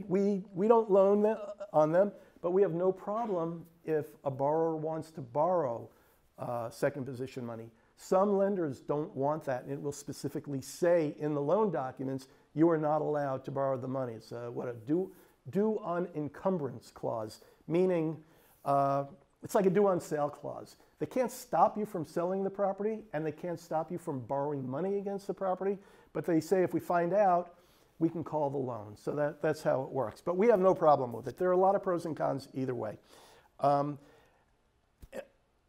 don't loan on them, but we have no problem if a borrower wants to borrow second position money. Some lenders don't want that, and it will specifically say in the loan documents, you are not allowed to borrow the money. It's a due on encumbrance clause, meaning it's like a due on sale clause. They can't stop you from selling the property, and they can't stop you from borrowing money against the property, but they say if we find out, we can call the loan. So that's how it works. But we have no problem with it. There are a lot of pros and cons either way.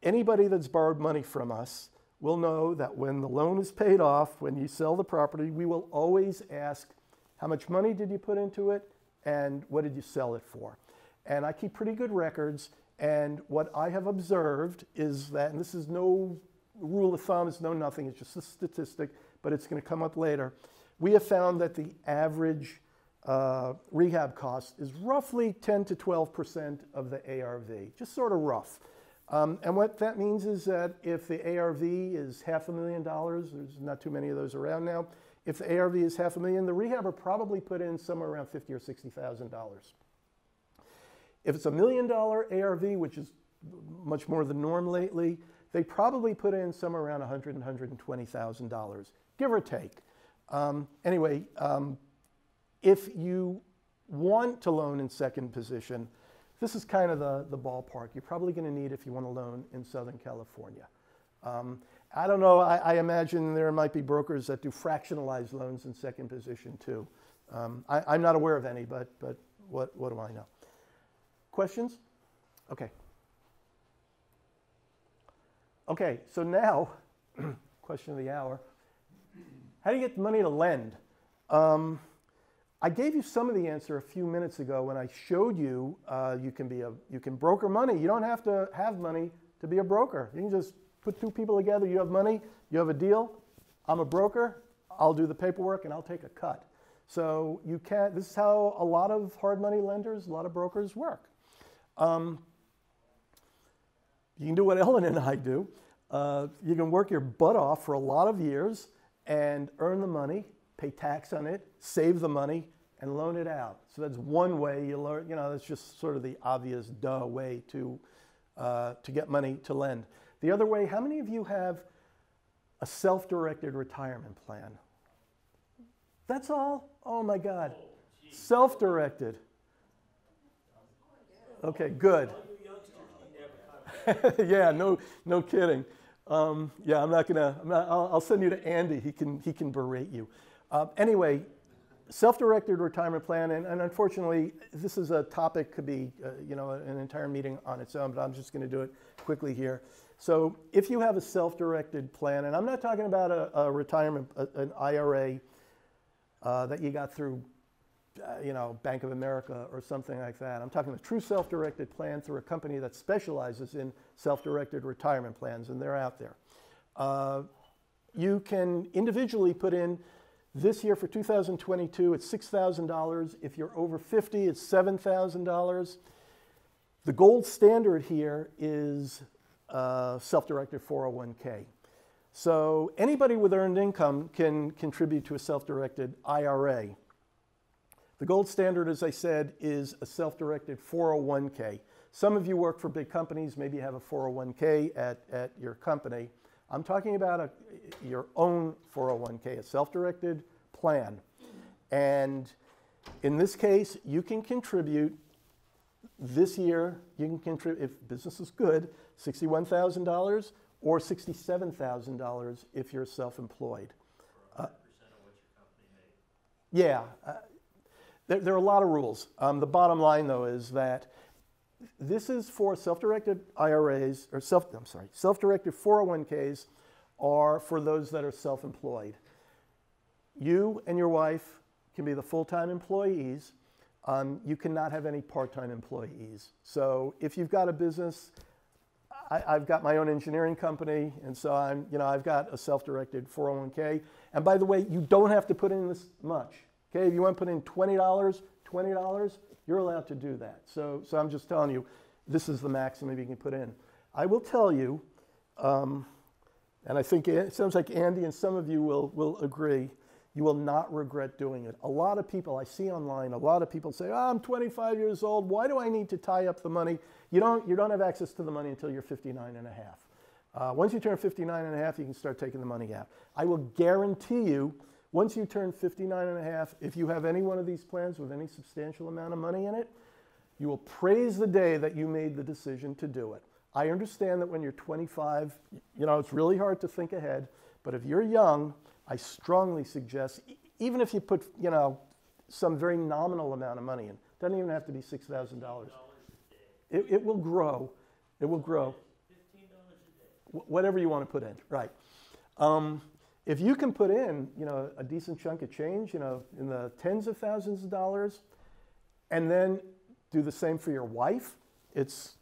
Anybody that's borrowed money from us will know that when the loan is paid off, when you sell the property, we will always ask, how much money did you put into it, and what did you sell it for? And I keep pretty good records, and what I have observed is that, and this is no rule of thumb, it's no nothing, it's just a statistic, but it's going to come up later. We have found that the average rehab cost is roughly 10 to 12% of the ARV, just sort of rough. And what that means is that if the ARV is $500,000, there's not too many of those around now. If the ARV is $500,000, the rehabber probably put in somewhere around $50,000 or $60,000. If it's $1 million ARV, which is much more the norm lately, they probably put in somewhere around $100,000 and $120,000, give or take. Anyway, if you want to loan in second position, this is kind of the ballpark you're probably going to need if you want to loan in Southern California. I don't know, I imagine there might be brokers that do fractionalized loans in second position too. I'm not aware of any, but what do I know? Questions? Okay. Okay, so now, question of the hour. How do you get the money to lend? I gave you some of the answer a few minutes ago when I showed you you can broker money. You don't have to have money to be a broker. You can just put two people together. You have money, you have a deal. I'm a broker. I'll do the paperwork and I'll take a cut. So you can't. This is how a lot of hard money lenders, a lot of brokers work. You can do what Ellen and I do. You can work your butt off for a lot of years and earn the money, pay tax on it, save the money, and loan it out. So that's one way you learn. You know, that's just sort of the obvious way to get money to lend. The other way, how many of you have a self-directed retirement plan? That's all? Oh my God. Self-directed. Okay, good. Yeah, no kidding. Yeah, I'll send you to Andy. He can berate you. Anyway, self-directed retirement plan, and unfortunately, this is a topic, could be an entire meeting on its own, but I'm just going to do it quickly here. So if you have a self-directed plan, and I'm not talking about a retirement, an IRA that you got through Bank of America or something like that. I'm talking a true self-directed plan through a company that specializes in self-directed retirement plans, and they're out there. You can individually put in, this year for 2022, it's $6,000. If you're over 50, it's $7,000. The gold standard here is self-directed 401k. So anybody with earned income can contribute to a self-directed IRA. The gold standard, as I said, is a self-directed 401k. Some of you work for big companies, maybe you have a 401k at your company. I'm talking about your own 401k, a self-directed plan. And in this case, you can contribute this year, you can contribute, if business is good, $61,000 or $67,000 if you're self-employed. For 100% of what your company made. Yeah. There are a lot of rules. The bottom line, though, is that This is for self-directed IRAs, or self-directed 401ks are for those that are self-employed. You and your wife can be the full-time employees. You cannot have any part-time employees. So if you've got a business, I've got my own engineering company, and so I've got a self-directed 401k. And by the way, you don't have to put in this much. Okay, if you want to put in $20, you're allowed to do that. So I'm just telling you, this is the maximum you can put in. I will tell you, and I think it sounds like Andy and some of you will agree, you will not regret doing it. A lot of people I see online, a lot of people say, oh, I'm 25 years old, why do I need to tie up the money? You don't have access to the money until you're 59 and a half. Once you turn 59 and a half, you can start taking the money out. I will guarantee you, once you turn 59 and a half, if you have any one of these plans with any substantial amount of money in it, you will praise the day that you made the decision to do it. I understand that when you're 25, it's really hard to think ahead, but if you're young, I strongly suggest, even if you put, some very nominal amount of money in, doesn't even have to be $6,000. It will grow. It will grow. $15 a day. Whatever you want to put in, right. If you can put in, a decent chunk of change, in the tens of thousands of dollars, and then do the same for your wife, it's,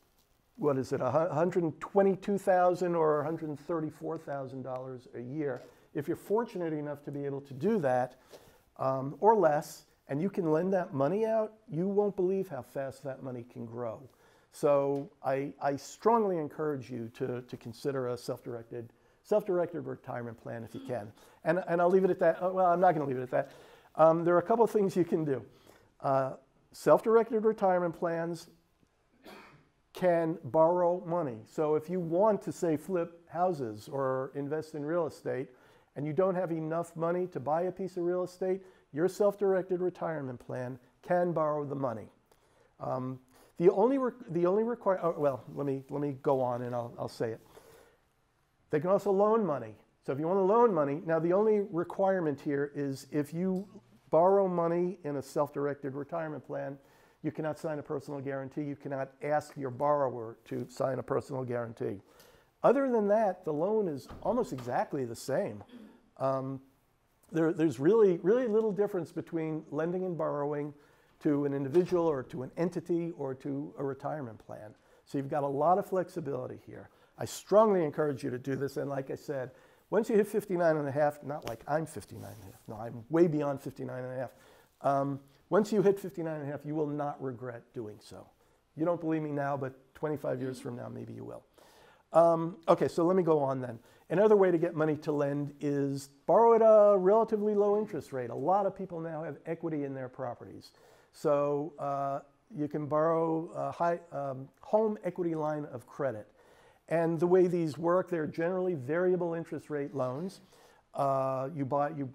what is it, $122,000 or $134,000 a year. If you're fortunate enough to be able to do that, or less, and you can lend that money out, you won't believe how fast that money can grow. So I strongly encourage you to consider a self-directed retirement plan if you can. And I'll leave it at that. Well, I'm not going to leave it at that. There are a couple of things you can do. Self-directed retirement plans can borrow money. So if you want to, say, flip houses or invest in real estate, and you don't have enough money to buy a piece of real estate, your self-directed retirement plan can borrow the money. The only let me go on and I'll say it. They can also loan money. So if you want to loan money, now the only requirement here is if you borrow money in a self-directed retirement plan, you cannot sign a personal guarantee. You cannot ask your borrower to sign a personal guarantee. Other than that, the loan is almost exactly the same. There's really little difference between lending and borrowing to an individual or to an entity or to a retirement plan. So you've got a lot of flexibility here. I strongly encourage you to do this. And like I said, once you hit 59 and a half, not like I'm 59 and a half, no, I'm way beyond 59 and a half. Once you hit 59 and a half, you will not regret doing so. You don't believe me now, but 25 years from now, maybe you will. Okay, so let me go on then. Another way to get money to lend is borrow at a relatively low interest rate. A lot of people now have equity in their properties. So you can borrow a home equity line of credit. And the way these work, they're generally variable interest rate loans. You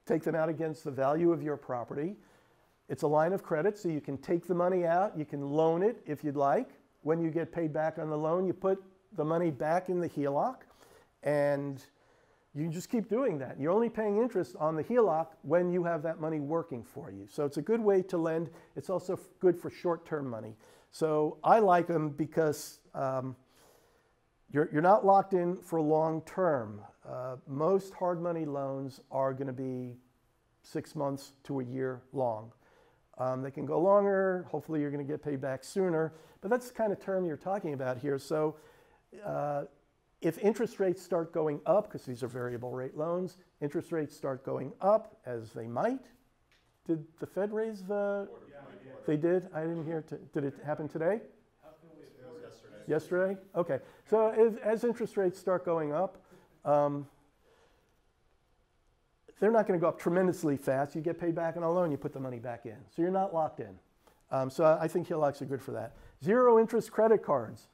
take them out against the value of your property. It's a line of credit, so you can take the money out, you can loan it if you'd like. When you get paid back on the loan, you put the money back in the HELOC, and you just keep doing that. You're only paying interest on the HELOC when you have that money working for you. So it's a good way to lend. It's also good for short-term money. So I like them because you're not locked in for long term. Most hard money loans are going to be 6 months to a year long. They can go longer. Hopefully you're going to get paid back sooner. But that's the kind of term you're talking about here. So if interest rates start going up, because these are variable rate loans, interest rates start going up, as they might. Did the Fed raise the? They did? I didn't hear. Did it happen today? Yesterday? Okay. So as interest rates start going up, they're not going to go up tremendously fast. You get paid back on a loan, you put the money back in. So you're not locked in. So I think HELOCs are good for that. Zero interest credit cards.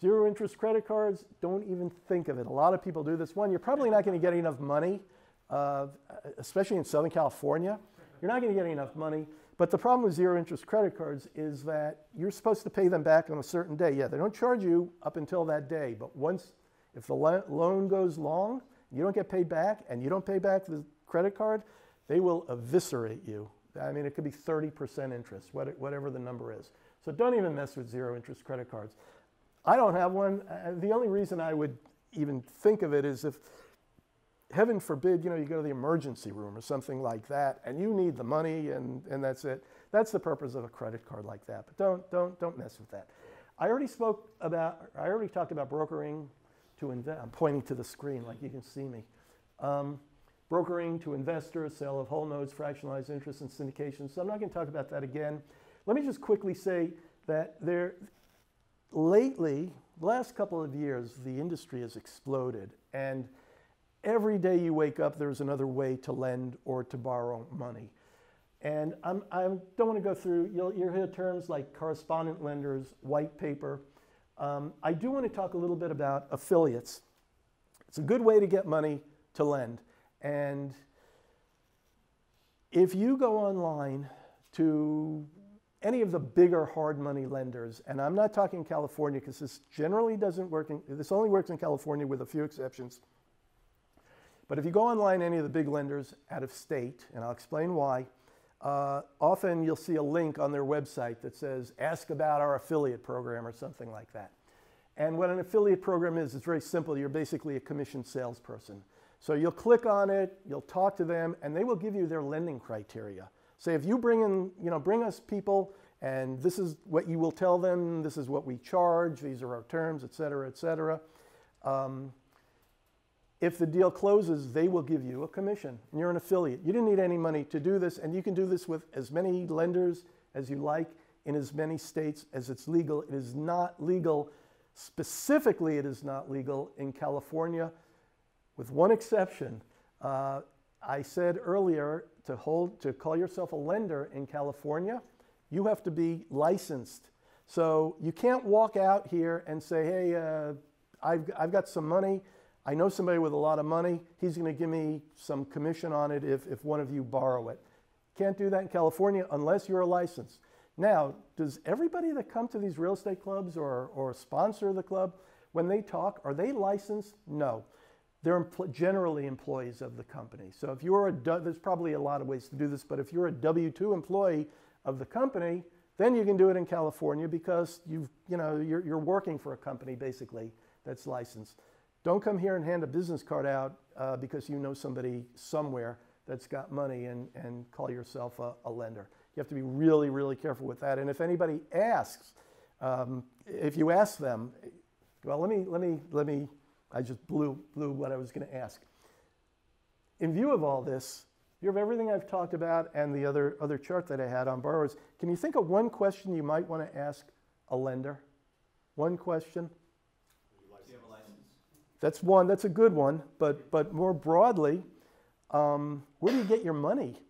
Zero interest credit cards, don't even think of it. A lot of people do this. One, you're probably not going to get enough money, especially in Southern California. You're not going to get enough money. But the problem with zero interest credit cards is that you're supposed to pay them back on a certain day. Yeah, they don't charge you up until that day. But if the loan goes long, you don't get paid back, and you don't pay back the credit card, they will eviscerate you. I mean, it could be 30% interest, whatever the number is. So don't even mess with zero interest credit cards. I don't have one. The only reason I would even think of it is if, heaven forbid, you go to the emergency room or something like that, and you need the money, and that's it. That's the purpose of a credit card like that. But don't mess with that. I already talked about brokering to invest. I'm pointing to the screen like you can see me. Brokering to investors, sale of whole notes, fractionalized interest, and syndication. So I'm not going to talk about that again. Let me just quickly say that lately, the last couple of years, the industry has exploded. And every day you wake up, there's another way to lend or to borrow money. And I don't want to go through, you'll hear terms like correspondent lenders, white paper. I do want to talk a little bit about affiliates. It's a good way to get money to lend. And if you go online to any of the bigger hard money lenders, and I'm not talking California because this generally doesn't work, this only works in California with a few exceptions. But if you go online, any of the big lenders out of state, and I'll explain why, often you'll see a link on their website that says, ask about our affiliate program or something like that. And what an affiliate program is, it's very simple. You're basically a commissioned salesperson. So you'll click on it, you'll talk to them, and they will give you their lending criteria. Say if you bring us people, and this is what you will tell them, this is what we charge, these are our terms, et cetera, et cetera. If the deal closes, they will give you a commission, and you're an affiliate. You didn't need any money to do this, and you can do this with as many lenders as you like in as many states as it's legal. It is not legal, specifically it is not legal in California, with one exception. I said earlier, to call yourself a lender in California, you have to be licensed. So you can't walk out here and say, hey, I've got some money. I know somebody with a lot of money. He's going to give me some commission on it if one of you borrow it. Can't do that in California unless you're licensed. Now, does everybody that come to these real estate clubs or sponsor the club, when they talk, are they licensed? No. They're generally employees of the company. So if you're there's probably a lot of ways to do this, but if you're a W-2 employee of the company, then you can do it in California because you're working for a company basically that's licensed. Don't come here and hand a business card out because you know somebody somewhere that's got money and call yourself a lender. You have to be really, really careful with that. And if anybody asks, if you ask them, well, let me. I just blew what I was going to ask. In view of all this, you have everything I've talked about and the other chart that I had on borrowers. Can you think of one question you might want to ask a lender? One question? Do you have a license? That's one. That's a good one. But more broadly, where do you get your money?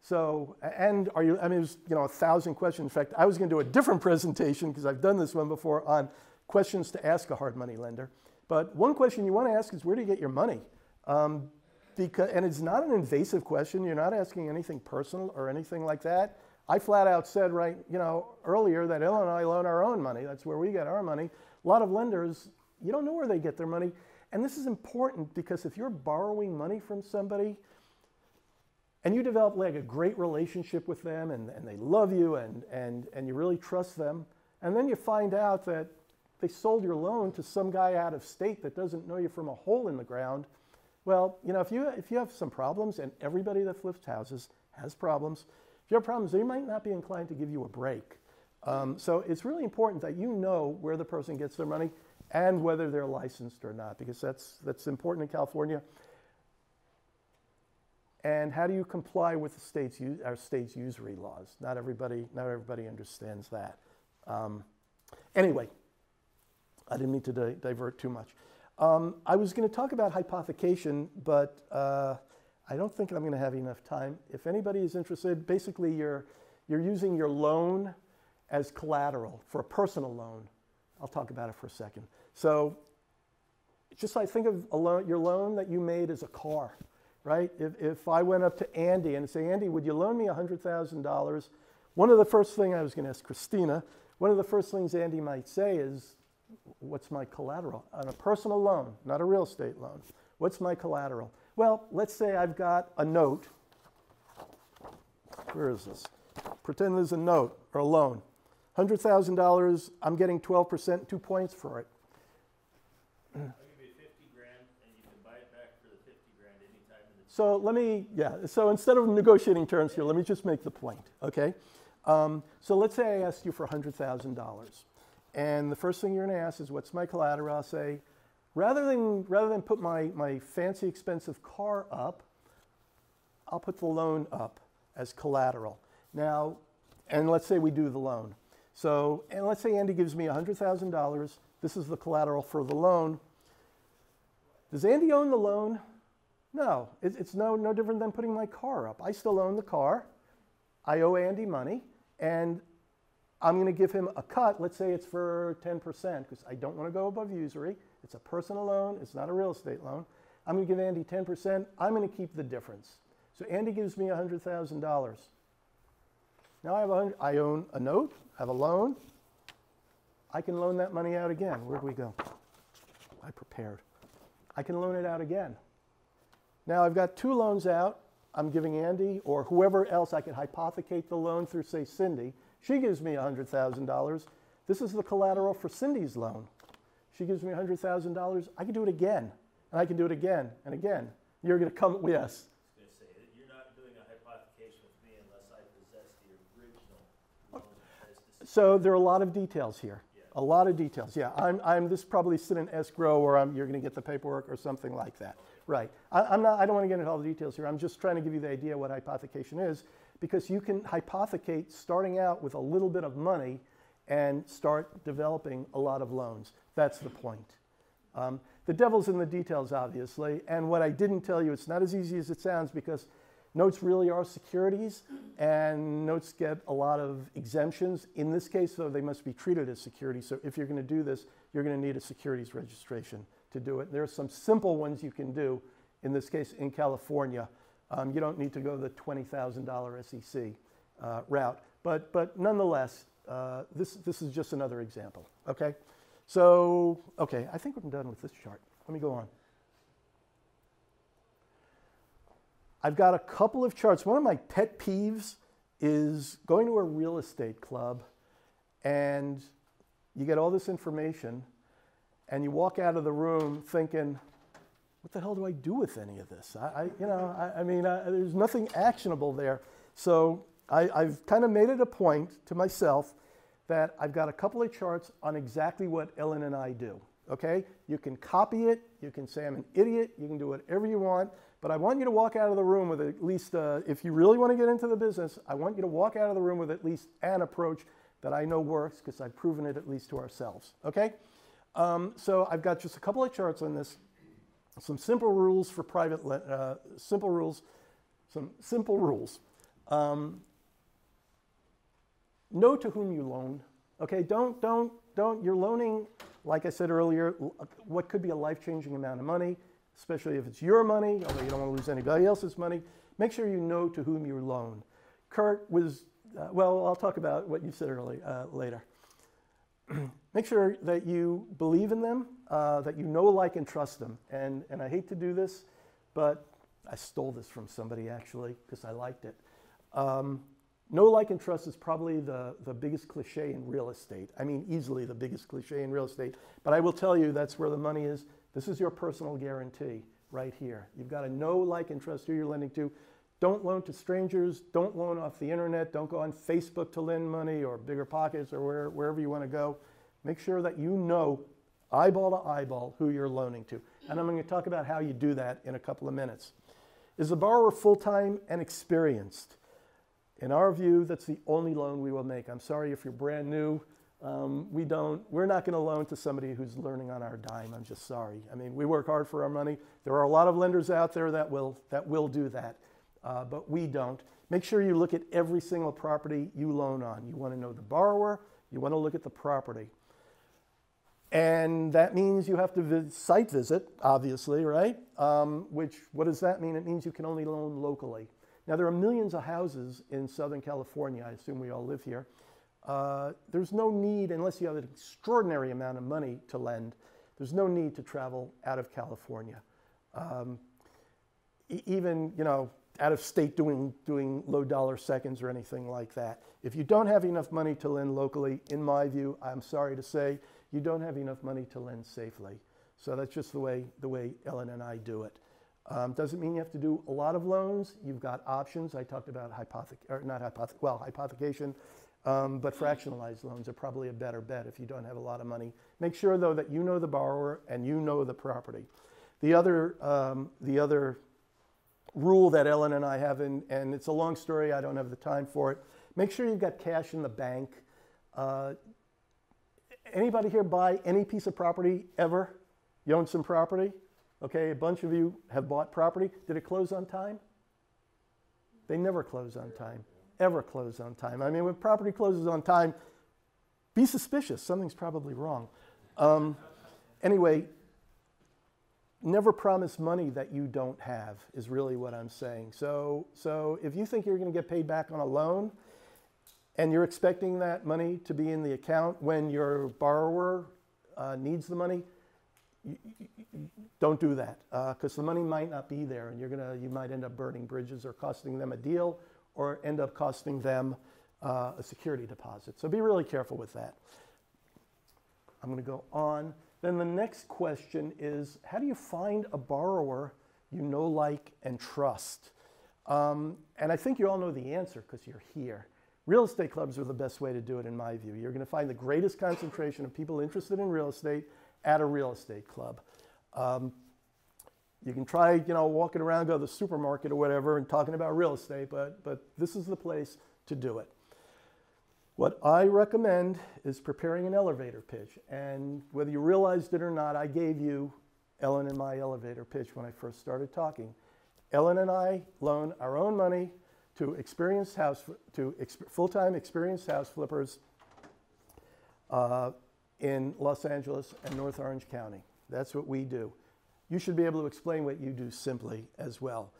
So, and are you? I mean, there's 1,000 questions. In fact, I was going to do a different presentation because I've done this one before on questions to ask a hard money lender. But one question you want to ask is, where do you get your money? And it's not an invasive question. You're not asking anything personal or anything like that. I flat out said earlier that Illinois loan our own money. That's where we get our money. A lot of lenders, you don't know where they get their money. And this is important because if you're borrowing money from somebody and you develop like a great relationship with them and they love you and you really trust them, and then you find out that they sold your loan to some guy out of state that doesn't know you from a hole in the ground. Well, if you have some problems, and everybody that flips houses has problems, if you have problems, they might not be inclined to give you a break. So it's really important that you know where the person gets their money and whether they're licensed or not, because that's important in California. And how do you comply with our state's usury laws? Not everybody understands that. Anyway. I didn't mean to divert too much. I was going to talk about hypothecation, but I don't think I'm going to have enough time. If anybody is interested, basically you're using your loan as collateral for a personal loan. I'll talk about it for a second. So just like think of your loan that you made as a car, right? If I went up to Andy and say, Andy, would you loan me $100,000? One of the first things I was going to ask Christina, one of the first things Andy might say is, what's my collateral? On a personal loan, not a real estate loan. What's my collateral? Well, let's say I've got a note. Where is this? Pretend there's a note or a loan. $100,000, I'm getting 12%, 2 points for it. I'll give you 50 grand and you can buy it back for the 50 grand anytime in the. So let me, so instead of negotiating terms here, let me just make the point, okay? So let's say I asked you for $100,000. And the first thing you're gonna ask is, what's my collateral? I'll say, rather than put my fancy expensive car up, I'll put the loan up as collateral. Now, and let's say we do the loan. So, and let's say Andy gives me $100,000. This is the collateral for the loan. Does Andy own the loan? No, it's no different than putting my car up. I still own the car. I owe Andy money, and I'm going to give him a cut. Let's say it's for 10%, because I don't want to go above usury. It's a personal loan. It's not a real estate loan. I'm going to give Andy 10%. I'm going to keep the difference. So Andy gives me $100,000. Now I own a note. I have a loan. I can loan that money out again. Where'd we go? I prepared. I can loan it out again. Now I've got 2 loans out. I'm giving Andy or whoever else. I could hypothecate the loan through, say, Cindy. She gives me $100,000. This is the collateral for Cindy's loan. She gives me $100,000. I can do it again, and I can do it again and again. You're going to come, yes. I was going to say that you're not doing a hypothecation with me unless I possess the original loan as So there are a lot of details here. Yeah. A lot of details. Yeah, this probably sit in escrow, or you're going to get the paperwork or something like that. Right. I don't want to get into all the details here. I'm just trying to give you the idea what hypothecation is, because you can hypothecate starting out with a little bit of money and start developing a lot of loans. That's the point. The devil's in the details, obviously. And what I didn't tell you, it's not as easy as it sounds, because notes really are securities, and notes get a lot of exemptions. In this case, though, they must be treated as securities. So if you're going to do this, you're going to need a securities registration to do it. There are some simple ones you can do, in this case, in California. You don't need to go the $20,000 SEC route. But nonetheless, this is just another example, okay? So, okay, I think I'm done with this chart. Let me go on. I've got a couple of charts. One of my pet peeves is going to a real estate club and you get all this information and you walk out of the room thinking, what the hell do I do with any of this? There's nothing actionable there. So I've kind of made it a point to myself that I've got a couple of charts on exactly what Ellen and I do, okay? You can copy it, you can say I'm an idiot, you can do whatever you want, but I want you to walk out of the room with at least, if you really want to get into the business, I want you to walk out of the room with at least an approach that I know works, because I've proven it at least to ourselves, okay? So I've got just a couple of charts on this, some simple rules for private, some simple rules. Know to whom you loan, okay? Don't, you're loaning, like I said earlier, what could be a life-changing amount of money, especially if it's your money, although you don't want to lose anybody else's money. Make sure you know to whom you loan. Kurt was, well, I'll talk about what you said earlier, later. Make sure that you believe in them, that you know, like, and trust them. And I hate to do this, but I stole this from somebody, actually, because I liked it. Know, like, and trust is probably the biggest cliche in real estate. I mean, easily the biggest cliche in real estate. But I will tell you, that's where the money is. This is your personal guarantee right here. You've got to know, like, and trust who you're lending to. Don't loan to strangers. Don't loan off the internet. Don't go on Facebook to lend money, or Bigger Pockets, or wherever you want to go. Make sure that you know, eyeball to eyeball, who you're loaning to. And I'm going to talk about how you do that in a couple of minutes. Is the borrower full-time and experienced? In our view, that's the only loan we will make. I'm sorry if you're brand new. We're not going to loan to somebody who's learning on our dime. I'm just sorry. I mean, we work hard for our money. There are a lot of lenders out there that will do that, but we don't. Make sure you look at every single property you loan on. You want to know the borrower. You want to look at the property. And that means you have to site visit, obviously, right? What does that mean? It means you can only loan locally. Now, there are millions of houses in Southern California. I assume we all live here. There's no need, unless you have an extraordinary amount of money to lend, there's no need to travel out of California. Even, out of state doing low dollar seconds or anything like that. If you don't have enough money to lend locally, in my view, I'm sorry to say, you don't have enough money to lend safely. So that's just the way Ellen and I do it. Doesn't mean you have to do a lot of loans. You've got options. I talked about hypothecation, but fractionalized loans are probably a better bet if you don't have a lot of money. Make sure, though, that you know the borrower and you know the property. The other rule that Ellen and I have, and it's a long story, I don't have the time for it, make sure you've got cash in the bank. Anybody here buy any piece of property ever? You own some property? Okay, a bunch of you have bought property. Did it close on time? They never close on time, ever close on time. I mean, when property closes on time, be suspicious. Something's probably wrong. Anyway, never promise money that you don't have is really what I'm saying. So if you think you're going to get paid back on a loan and you're expecting that money to be in the account when your borrower needs the money, don't do that, because the money might not be there, and you might end up burning bridges or costing them a deal, or end up costing them a security deposit. So be really careful with that. I'm going to go on. Then the next question is, how do you find a borrower you know, like, and trust? And I think you all know the answer because you're here. Real estate clubs are the best way to do it, in my view. You're going to find the greatest concentration of people interested in real estate at a real estate club. You can try, walking around, go to the supermarket or whatever and talking about real estate, but this is the place to do it. What I recommend is preparing an elevator pitch. And whether you realized it or not, I gave you Ellen and my elevator pitch when I first started talking. Ellen and I loan our own money to full-time experienced house flippers in Los Angeles and North Orange County. That's what we do. You should be able to explain what you do simply as well.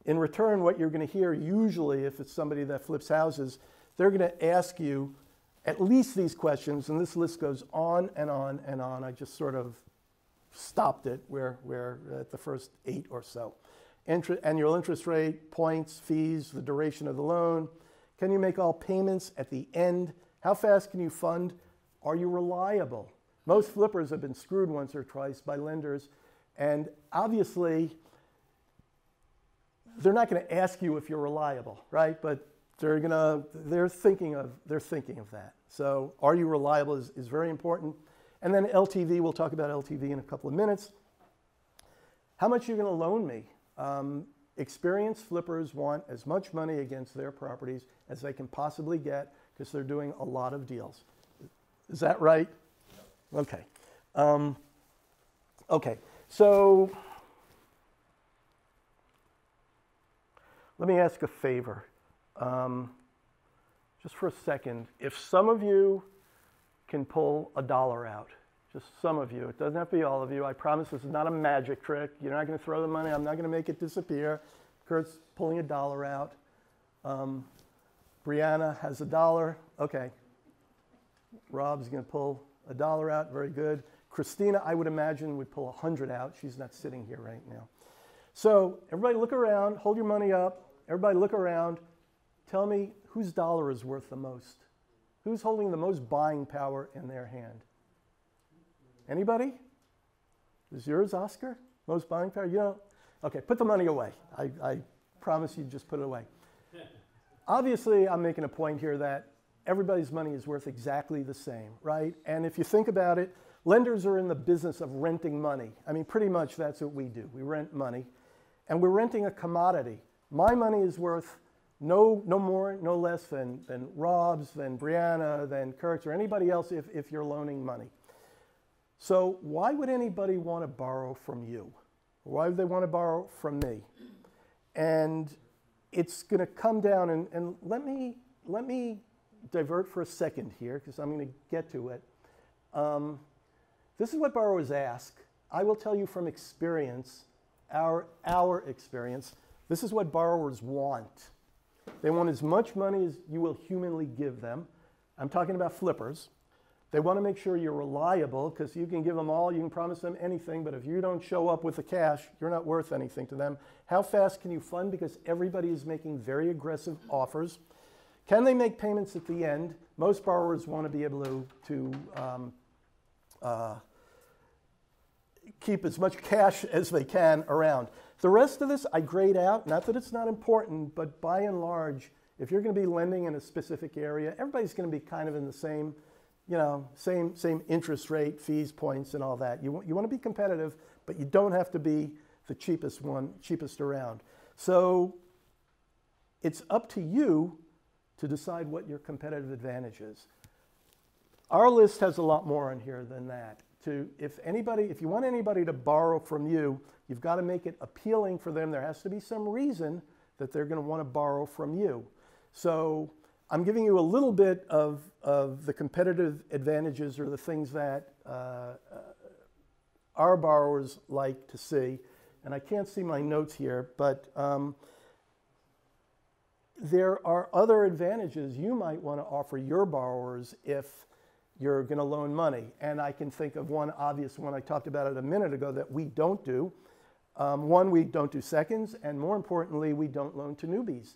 In return, what you're going to hear usually, if it's somebody that flips houses, they're going to ask you at least these questions, and this list goes on and on and on. I just sort of stopped it where at the first 8 or so. Annual interest rate, points, fees, the duration of the loan. Can you make all payments at the end? How fast can you fund? Are you reliable? Most flippers have been screwed once or twice by lenders, and obviously they're not going to ask you if you're reliable, right? But they're thinking of that. So are you reliable is very important. And then LTV, we'll talk about LTV in a couple of minutes. How much are you going to loan me? Experienced flippers want as much money against their properties as they can possibly get because they're doing a lot of deals. Is that right? Okay. Okay. So let me ask a favor. Just for a second, if some of you can pull $1 out, just some of you, it doesn't have to be all of you, I promise this is not a magic trick. You're not going to throw the money, I'm not going to make it disappear. Kurt's pulling $1 out. Brianna has $1, okay. Rob's going to pull $1 out, very good. Christina, I would imagine, would pull 100 out. She's not sitting here right now. So everybody look around, hold your money up. Everybody look around. Tell me whose dollar is worth the most. Who's holding the most buying power in their hand? Anybody? Is yours, Oscar? Most buying power? Okay, put the money away. I promise you just put it away. Obviously, I'm making a point here that everybody's money is worth exactly the same, right? And if you think about it, lenders are in the business of renting money. I mean, pretty much that's what we do. We rent money, and we're renting a commodity. My money is worth no more, no less than Rob's, than Brianna, than Kurt's, or anybody else if you're loaning money. So why would anybody want to borrow from you? Why would they want to borrow from me? And it's going to come down, and let me divert for a second here, because I'm going to get to it. This is what borrowers ask. I will tell you from experience, our experience, this is what borrowers want. They want as much money as you will humanly give them. I'm talking about flippers. They want to make sure you're reliable, because you can give them all, you can promise them anything, but if you don't show up with the cash, you're not worth anything to them. How fast can you fund? Because everybody is making very aggressive offers. Can they make payments at the end? Most borrowers want to be able to keep as much cash as they can around. The rest of this I grade out, not that it's not important, but by and large, if you're going to be lending in a specific area, everybody's going to be kind of in the same, same interest rate, fees, points, and all that. You want to be competitive, but you don't have to be the cheapest around. So it's up to you to decide what your competitive advantage is. Our list has a lot more on here than that. If you want anybody to borrow from you, you've got to make it appealing for them. There has to be some reason that they're going to want to borrow from you. So I'm giving you a little bit of the competitive advantages, or the things that our borrowers like to see. And I can't see my notes here, but there are other advantages you might want to offer your borrowers if you're going to loan money. And I can think of one obvious one. I talked about it a minute ago that we don't do. One, we don't do seconds, and more importantly, we don't loan to newbies.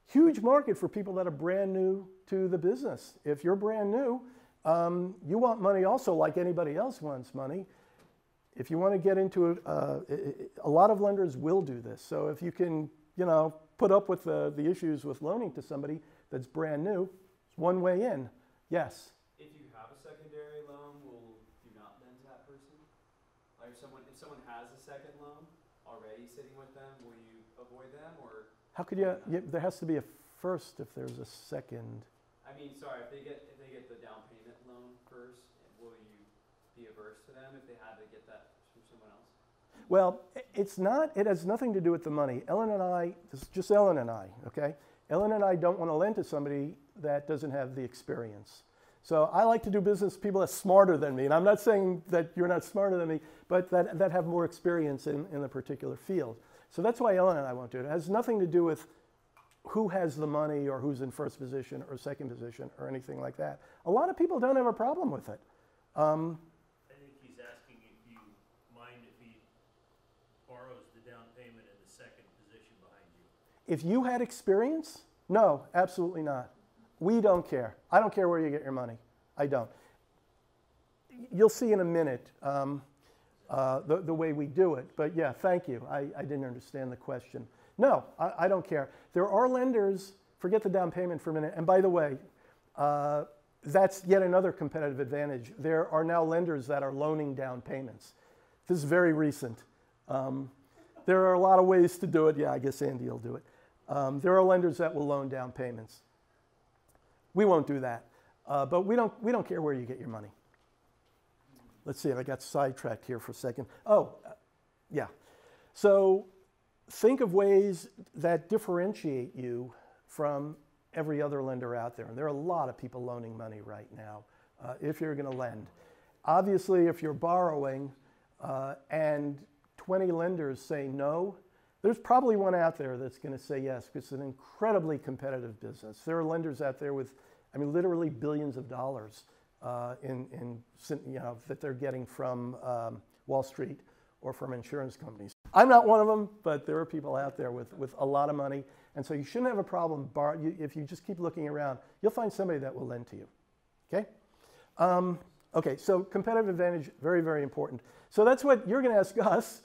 Huge market for people that are brand new to the business. If you're brand new, you want money also like anybody else wants money. If you want to get into it, a lot of lenders will do this. So if you can, put up with the issues with loaning to somebody that's brand new, it's one way in. Yes? If you have a secondary loan, will you not lend to that person? Like if someone has a second loan already sitting with them, will you avoid them, or? How could you? There has to be a first if there's a second. I mean, sorry, if they get the down payment loan first, will you be averse to them if they had to get that from someone else? Well, it has nothing to do with the money. Ellen and I, this is just Ellen and I, okay? Ellen and I don't want to lend to somebody that doesn't have the experience. So I like to do business with people that are smarter than me. And I'm not saying that you're not smarter than me, but that have more experience in a particular field. So that's why Ellen and I won't do it. It has nothing to do with who has the money or who's in first position or second position or anything like that. A lot of people don't have a problem with it. I think he's asking if you mind if he borrows the down payment in the second position behind you. If you had experience, no, absolutely not. We don't care. I don't care where you get your money. I don't. You'll see in a minute the way we do it. But yeah, thank you. I didn't understand the question. No, I don't care. There are lenders, forget the down payment for a minute. And by the way, that's yet another competitive advantage. There are now lenders that are loaning down payments. This is very recent. There are a lot of ways to do it. Yeah, I guess Andy will do it. There are lenders that will loan down payments. We won't do that. But we don't care where you get your money. Let's see, I got sidetracked here for a second. Yeah. So think of ways that differentiate you from every other lender out there. And there are a lot of people loaning money right now if you're going to lend. Obviously, if you're borrowing and 20 lenders say no, there's probably one out there that's going to say yes, because it's an incredibly competitive business. There are lenders out there with, literally billions of dollars that they're getting from Wall Street or from insurance companies. I'm not one of them, but there are people out there with a lot of money. And so you shouldn't have a problem if you just keep looking around. You'll find somebody that will lend to you. Okay? Okay, so competitive advantage, very, very important. So that's what you're going to ask us.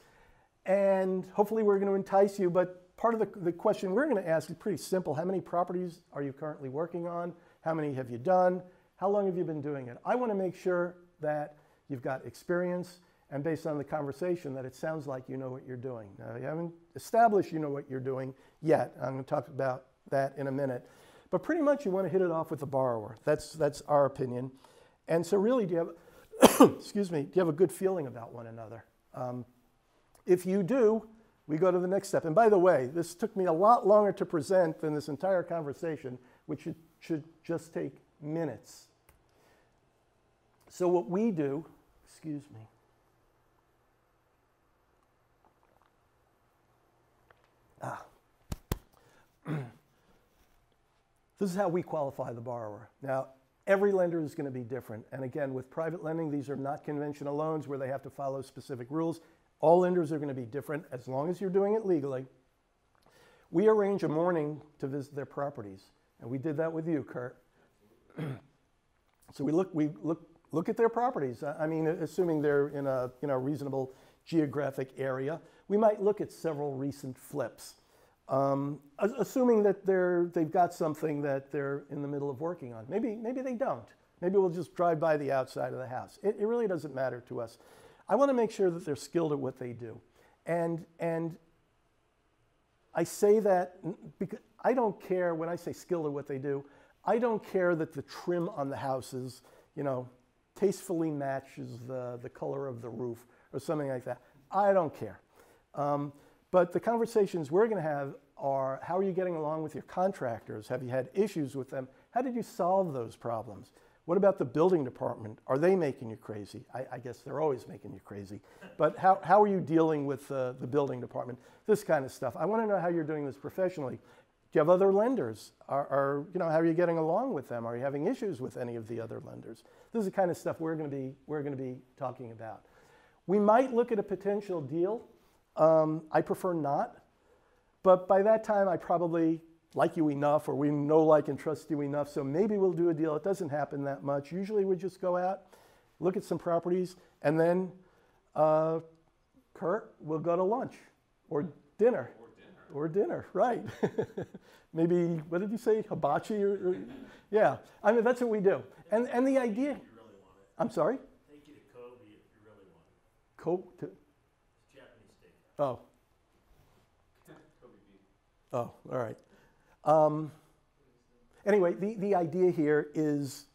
And hopefully we're going to entice you. But part of the question we're going to ask is pretty simple. How many properties are you currently working on? How many have you done? How long have you been doing it? I want to make sure that you've got experience, and based on the conversation that it sounds like you know what you're doing. Now, you haven't established you know what you're doing yet. I'm going to talk about that in a minute. But pretty much you want to hit it off with the borrower. That's our opinion. And so really, do you have, excuse me, do you have a good feeling about one another? If you do, we go to the next step. And by the way, this took me a lot longer to present than this entire conversation, which should just take minutes. So what we do, excuse me. This is how we qualify the borrower. Now, Every lender is going to be different. And again, with private lending, these are not conventional loans where they have to follow specific rules. All lenders are going to be different as long as you're doing it legally. We arrange a morning to visit their properties. And we did that with you, Kurt. So we look at their properties. I mean, assuming they're in a reasonable geographic area. We might look at several recent flips. Assuming that they've got something that they're in the middle of working on. Maybe they don't. Maybe we'll just drive by the outside of the house. It really doesn't matter to us. I want to make sure that they're skilled at what they do. And I say that because I don't care when I say skilled at what they do. I don't care that the trim on the house is, tastefully matches the color of the roof or something like that. I don't care. But the conversations we're going to have are, how are you getting along with your contractors? Have you had issues with them? How did you solve those problems? What about the building department? Are they making you crazy? I guess they're always making you crazy. But how are you dealing with the building department? This kind of stuff. I want to know how you're doing this professionally. Do you have other lenders? How are you getting along with them? Are you having issues with any of the other lenders? This is the kind of stuff we're going to be talking about. We might look at a potential deal. I prefer not, but by that time I probably like you enough, or we know, like, and trust you enough, so maybe we'll do a deal. It doesn't happen that much. Usually we just go out, look at some properties, and then Kurt will go to lunch or dinner. Or dinner, right. Maybe, what did you say, hibachi? Yeah, I mean, that's what we do. And the idea, If you really want it. I'm sorry? Take you to Kobe if you really want it. Kobe? It's Japanese steak. Oh, Kobe beef. oh, all right. Anyway, the idea here is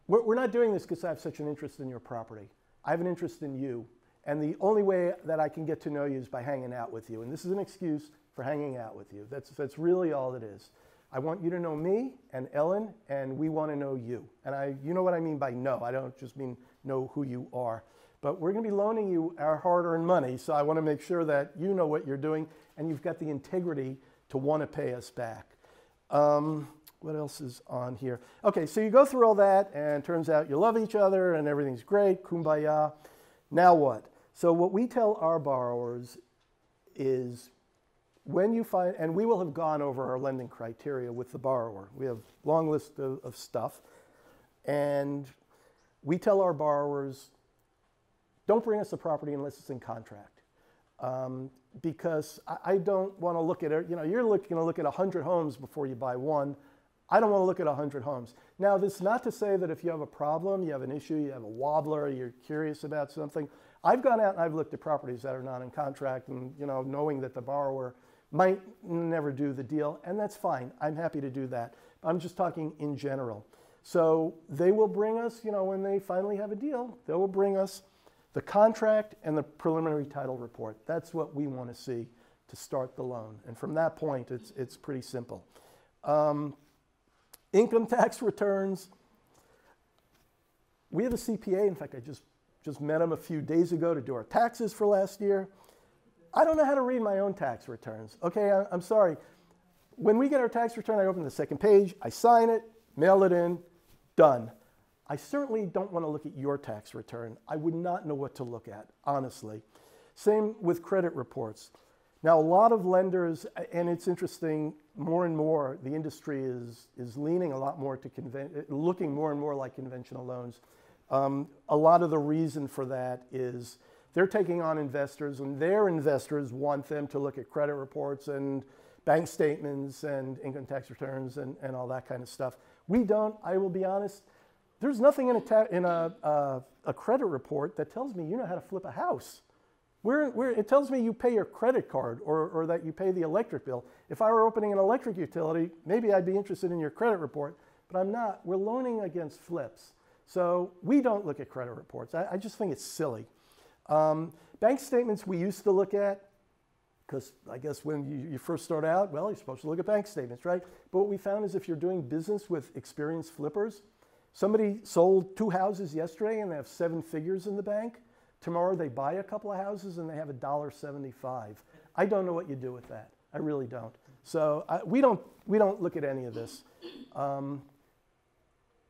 we're not doing this because I have such an interest in your property. I have an interest in you. And the only way that I can get to know you is by hanging out with you. And this is an excuse for hanging out with you. That's really all it is. I want you to know me and Ellen, and we want to know you. And you know what I mean by know. I don't just mean know who you are. But we're going to be loaning you our hard-earned money, so I want to make sure that you know what you're doing and you've got the integrity to want to pay us back. What else is on here? Okay, so you go through all that, and it turns out you love each other and everything's great, kumbaya. Now what? So what we tell our borrowers is, when you find, and we will have gone over our lending criteria with the borrower. We have a long list of stuff. And we tell our borrowers, don't bring us a property unless it's in contract. Because I don't want to look at it, you're going to look at 100 homes before you buy one. I don't want to look at 100 homes. Now, this is not to say that if you have a problem, you have an issue, you have a wobbler, you're curious about something. I've gone out and I've looked at properties that are not in contract, and knowing that the borrower might never do the deal, and that's fine. I'm happy to do that. I'm just talking in general. So they will bring us, when they finally have a deal, they will bring us the contract and the preliminary title report. That's what we want to see to start the loan. And from that point, it's pretty simple. Income tax returns. We have a CPA. In fact, I just met him a few days ago to do our taxes for last year. I don't know how to read my own tax returns. Okay, I'm sorry. When we get our tax return, I open the second page, I sign it, mail it in, done. I certainly don't want to look at your tax return. I would not know what to look at, honestly. Same with credit reports. Now, a lot of lenders, and it's interesting, more and more, the industry is leaning a lot more to looking more and more like conventional loans. A lot of the reason for that is they're taking on investors, and their investors want them to look at credit reports and bank statements and income tax returns and all that kind of stuff. We don't, I will be honest. There's nothing in a credit report that tells me you know how to flip a house. It tells me you pay your credit card or that you pay the electric bill. If I were opening an electric utility, maybe I'd be interested in your credit report, but I'm not. We're loaning against flips. So we don't look at credit reports. I just think it's silly. Bank statements we used to look at, because I guess when you first start out, well, you're supposed to look at bank statements, right? But what we found is if you're doing business with experienced flippers, somebody sold 2 houses yesterday and they have 7 figures in the bank. Tomorrow they buy a couple of houses and they have $1.75. I don't know what you do with that. I really don't. So we don't look at any of this.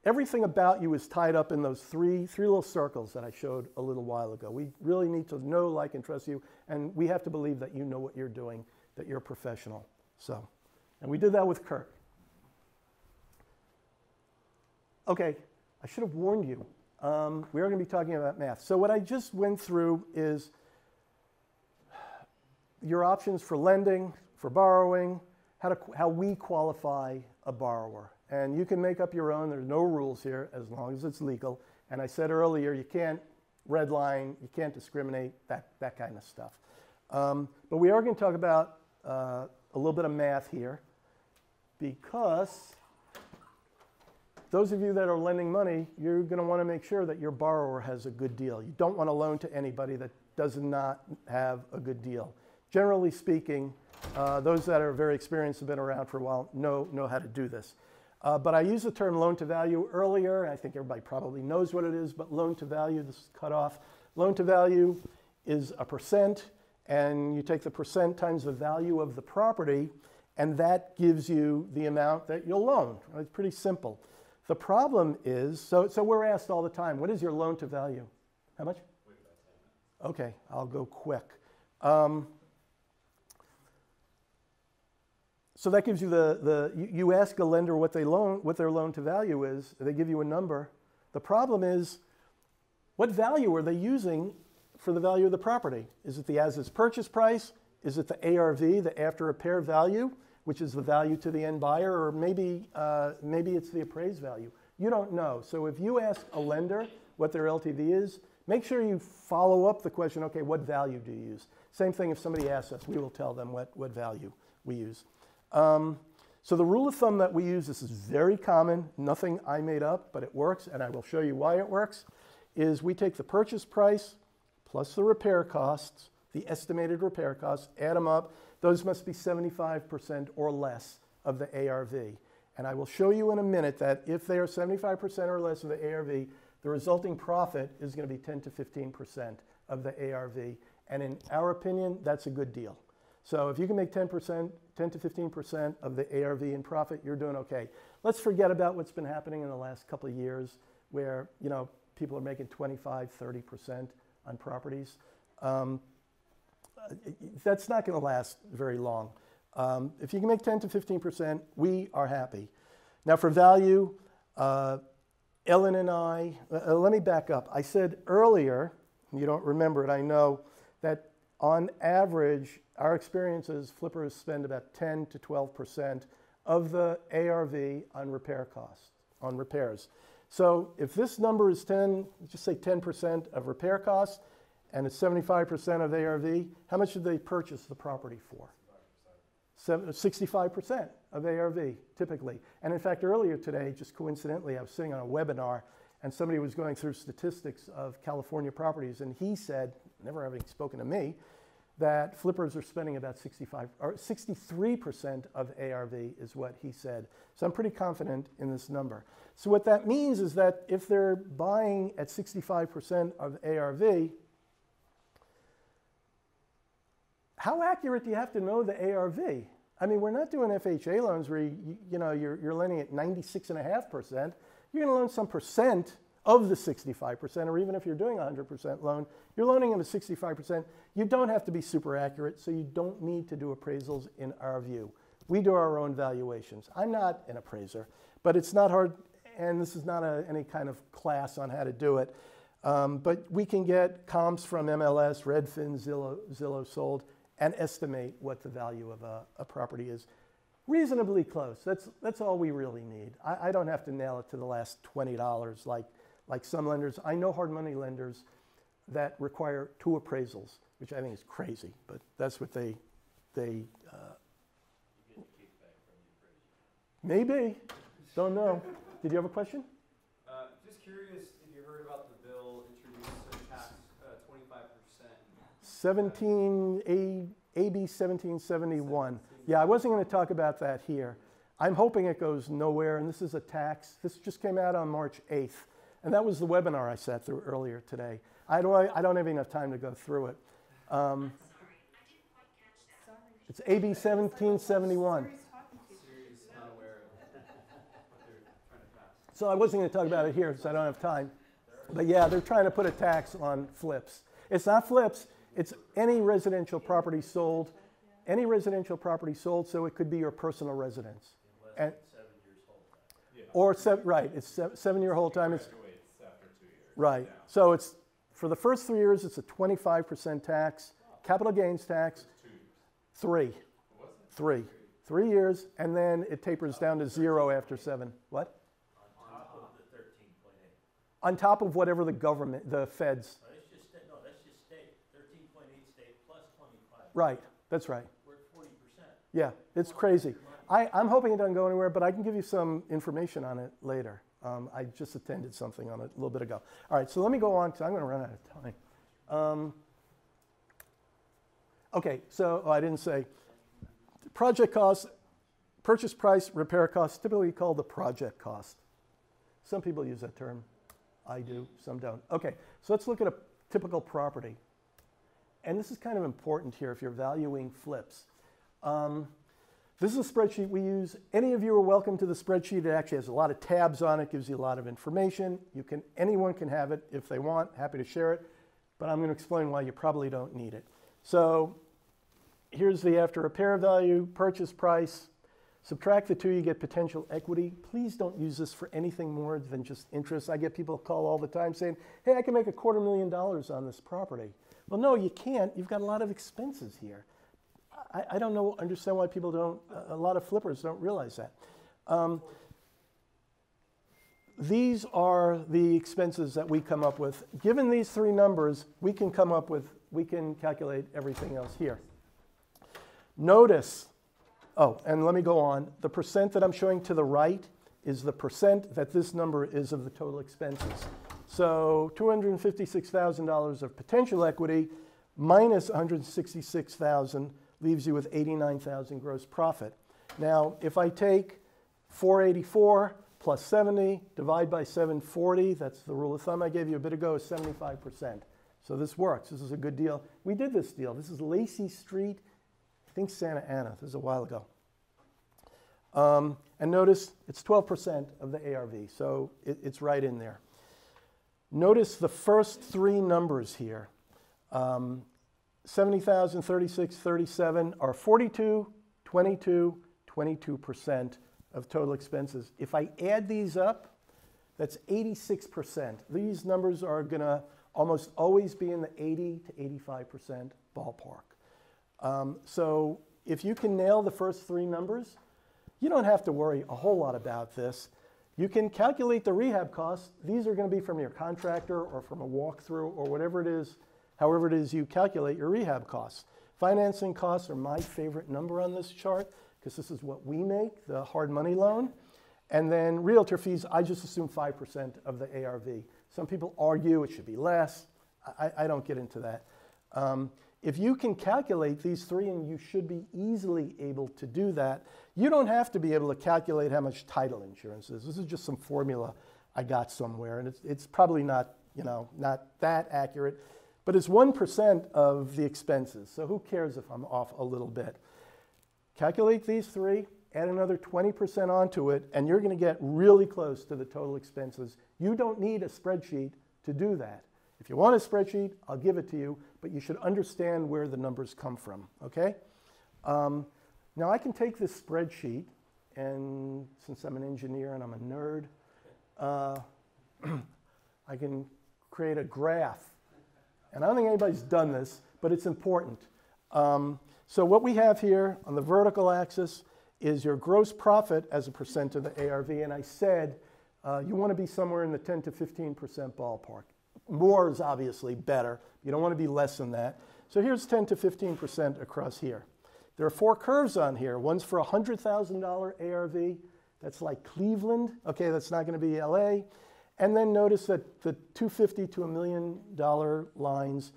everything about you is tied up in those three little circles that I showed a little while ago. We really need to know, like, and trust you, and we have to believe that you know what you're doing, that you're a professional. So, and we did that with Kirk. Okay, I should have warned you. We are going to be talking about math. So what I just went through is your options for lending, for borrowing, how we qualify a borrower. And you can make up your own. There's no rules here as long as it's legal. And I said earlier, you can't redline, you can't discriminate, that kind of stuff. But we are going to talk about a little bit of math here, because those of you that are lending money, you're going to want to make sure that your borrower has a good deal. You don't want to loan to anybody that does not have a good deal. Generally speaking, those that are very experienced and been around for a while know how to do this. But I used the term loan to value earlier. I think everybody probably knows what it is, but loan to value, this is cut off. Loan to value is a percent, and you take the percent times the value of the property, and that gives you the amount that you'll loan. It's pretty simple. The problem is, so we're asked all the time, what is your loan to value? How much? Okay, I'll go quick. So that gives you you ask a lender what their loan to value is, they give you a number. The problem is, what value are they using for the value of the property? Is it the as-is purchase price? Is it the ARV, the after repair value, which is the value to the end buyer, or maybe it's the appraised value? You don't know. So if you ask a lender what their LTV is, make sure you follow up the question, okay, what value do you use? Same thing if somebody asks us, we will tell them what value we use. So the rule of thumb that we use, this is very common, nothing I made up, but it works, and I will show you why it works, is we take the purchase price plus the repair costs, the estimated repair costs, add them up. Those must be 75% or less of the ARV. And I will show you in a minute that if they are 75% or less of the ARV, the resulting profit is going to be 10 to 15% of the ARV. And in our opinion, that's a good deal. So if you can make 10 to 15% of the ARV in profit, you're doing okay. Let's forget about what's been happening in the last couple of years where, you know, people are making 25, 30% on properties. That's not going to last very long. If you can make 10 to 15%, we are happy. Now for value, Ellen and I, let me back up. I said earlier, you don't remember it, I know, that on average, our experience is flippers spend about 10 to 12% of the ARV on repair costs, on repairs. So if this number is 10, just say 10% of repair costs, and it's 75% of ARV, how much did they purchase the property for? 65% of ARV, typically. And in fact, earlier today, just coincidentally, I was sitting on a webinar, and somebody was going through statistics of California properties, and he said, never having spoken to me, that flippers are spending about 63% of ARV is what he said. So I'm pretty confident in this number. So what that means is that if they're buying at 65% of ARV, how accurate do you have to know the ARV? I mean, we're not doing FHA loans where you're lending at 96.5%. You're going to loan some percent of the 65%, or even if you're doing a 100% loan, you're loaning them at 65%. You don't have to be super accurate, so you don't need to do appraisals in our view. We do our own valuations. I'm not an appraiser, but it's not hard, and this is not any kind of class on how to do it. But we can get comps from MLS, Redfin, Zillow Sold, and estimate what the value of a property is. Reasonably close. That's all we really need. I don't have to nail it to the last $20 like some lenders. I know hard money lenders that require 2 appraisals, which I think is crazy, but that's what they You get the kickback from the appraiser. maybe, don't know. Did you have a question? Just curious if you heard about the bill introduced to tax 25%. AB 1771. Yeah, I wasn't going to talk about that here. I'm hoping it goes nowhere, and this is a tax. This just came out on March 8th, and that was the webinar I sat through earlier today. I don't have enough time to go through it. It's AB 1771. So I wasn't going to talk about it here because I don't have time. But yeah, they're trying to put a tax on flips. It's not flips, it's any residential property sold. Any residential property sold, so it could be your personal residence. In And, less than 7 years hold time. or, right, it's 7-year hold time. It's, Graduates after 2 years. right. So it's, for the first 3 years, it's a 25% tax, capital gains tax. 2 years. 3. Was it? 3. 3 years, and then it tapers down to 0 after 7. What? On top of the 13.8. On top of whatever the government, the feds. No, that's just state, no, that's just state, 13.8 state plus 25. Right, that's right. We're at 40%. Yeah, it's crazy. I'm hoping it doesn't go anywhere, but I can give you some information on it later. I just attended something on it a little bit ago. All right, so let me go on, because I'm going to run out of time. Okay, so I didn't say. Project costs, purchase price, repair costs, typically called the project cost. Some people use that term. I do, some don't. Okay, so let's look at a typical property. And this is kind of important here if you're valuing flips. This is a spreadsheet we use. Any of you are welcome to the spreadsheet. It actually has a lot of tabs on it, gives you a lot of information. Anyone can have it if they want, happy to share it. But I'm going to explain why you probably don't need it. So here's the after repair value, purchase price. Subtract the two, you get potential equity. Please don't use this for anything more than just interest. I get people call all the time saying, hey, I can make $250,000 on this property. Well, no, you can't. You've got a lot of expenses here. I don't understand why people don't, a lot of flippers don't realize that. These are the expenses that we come up with. Given these three numbers, we can calculate everything else here. Notice, and let me go on. The percent that I'm showing to the right is the percent that this number is of the total expenses. So $256,000 of potential equity minus $166,000 leaves you with $89,000 gross profit. Now, if I take 484 plus 70, divide by 740, that's the rule of thumb I gave you a bit ago, is 75%. So this works. This is a good deal. We did this deal. This is Lacey Street, I think Santa Ana. This is a while ago. And notice it's 12% of the ARV, so it's right in there. Notice the first three numbers here. 70,000, 36, 37 are 42, 22, 22% of total expenses. If I add these up, that's 86%. These numbers are going to almost always be in the 80 to 85% ballpark. So if you can nail the first three numbers, you don't have to worry a whole lot about this. You can calculate the rehab costs. These are going to be from your contractor or from a walkthrough or whatever it is, however it is you calculate your rehab costs. Financing costs are my favorite number on this chart because this is what we make, the hard money loan. And then realtor fees, I just assume 5% of the ARV. Some people argue it should be less. I don't get into that. If you can calculate these three, and you should be easily able to do that, you don't have to be able to calculate how much title insurance is. This is just some formula I got somewhere, and it's probably not, not that accurate, but it's 1% of the expenses. So who cares if I'm off a little bit? Calculate these three, add another 20% onto it, and you're going to get really close to the total expenses. You don't need a spreadsheet to do that. If you want a spreadsheet, I'll give it to you, but you should understand where the numbers come from, okay? Now I can take this spreadsheet, and since I'm an engineer and I'm a nerd, I can create a graph. And I don't think anybody's done this, but it's important. So what we have here on the vertical axis is your gross profit as a percent of the ARV, and I said you want to be somewhere in the 10 to 15% ballpark. More is obviously better. You don't want to be less than that. So here's 10 to 15% across here. There are four curves on here. One's for $100,000 ARV. That's like Cleveland. Okay, that's not going to be LA. And then notice that the $250,000 to $1 million lines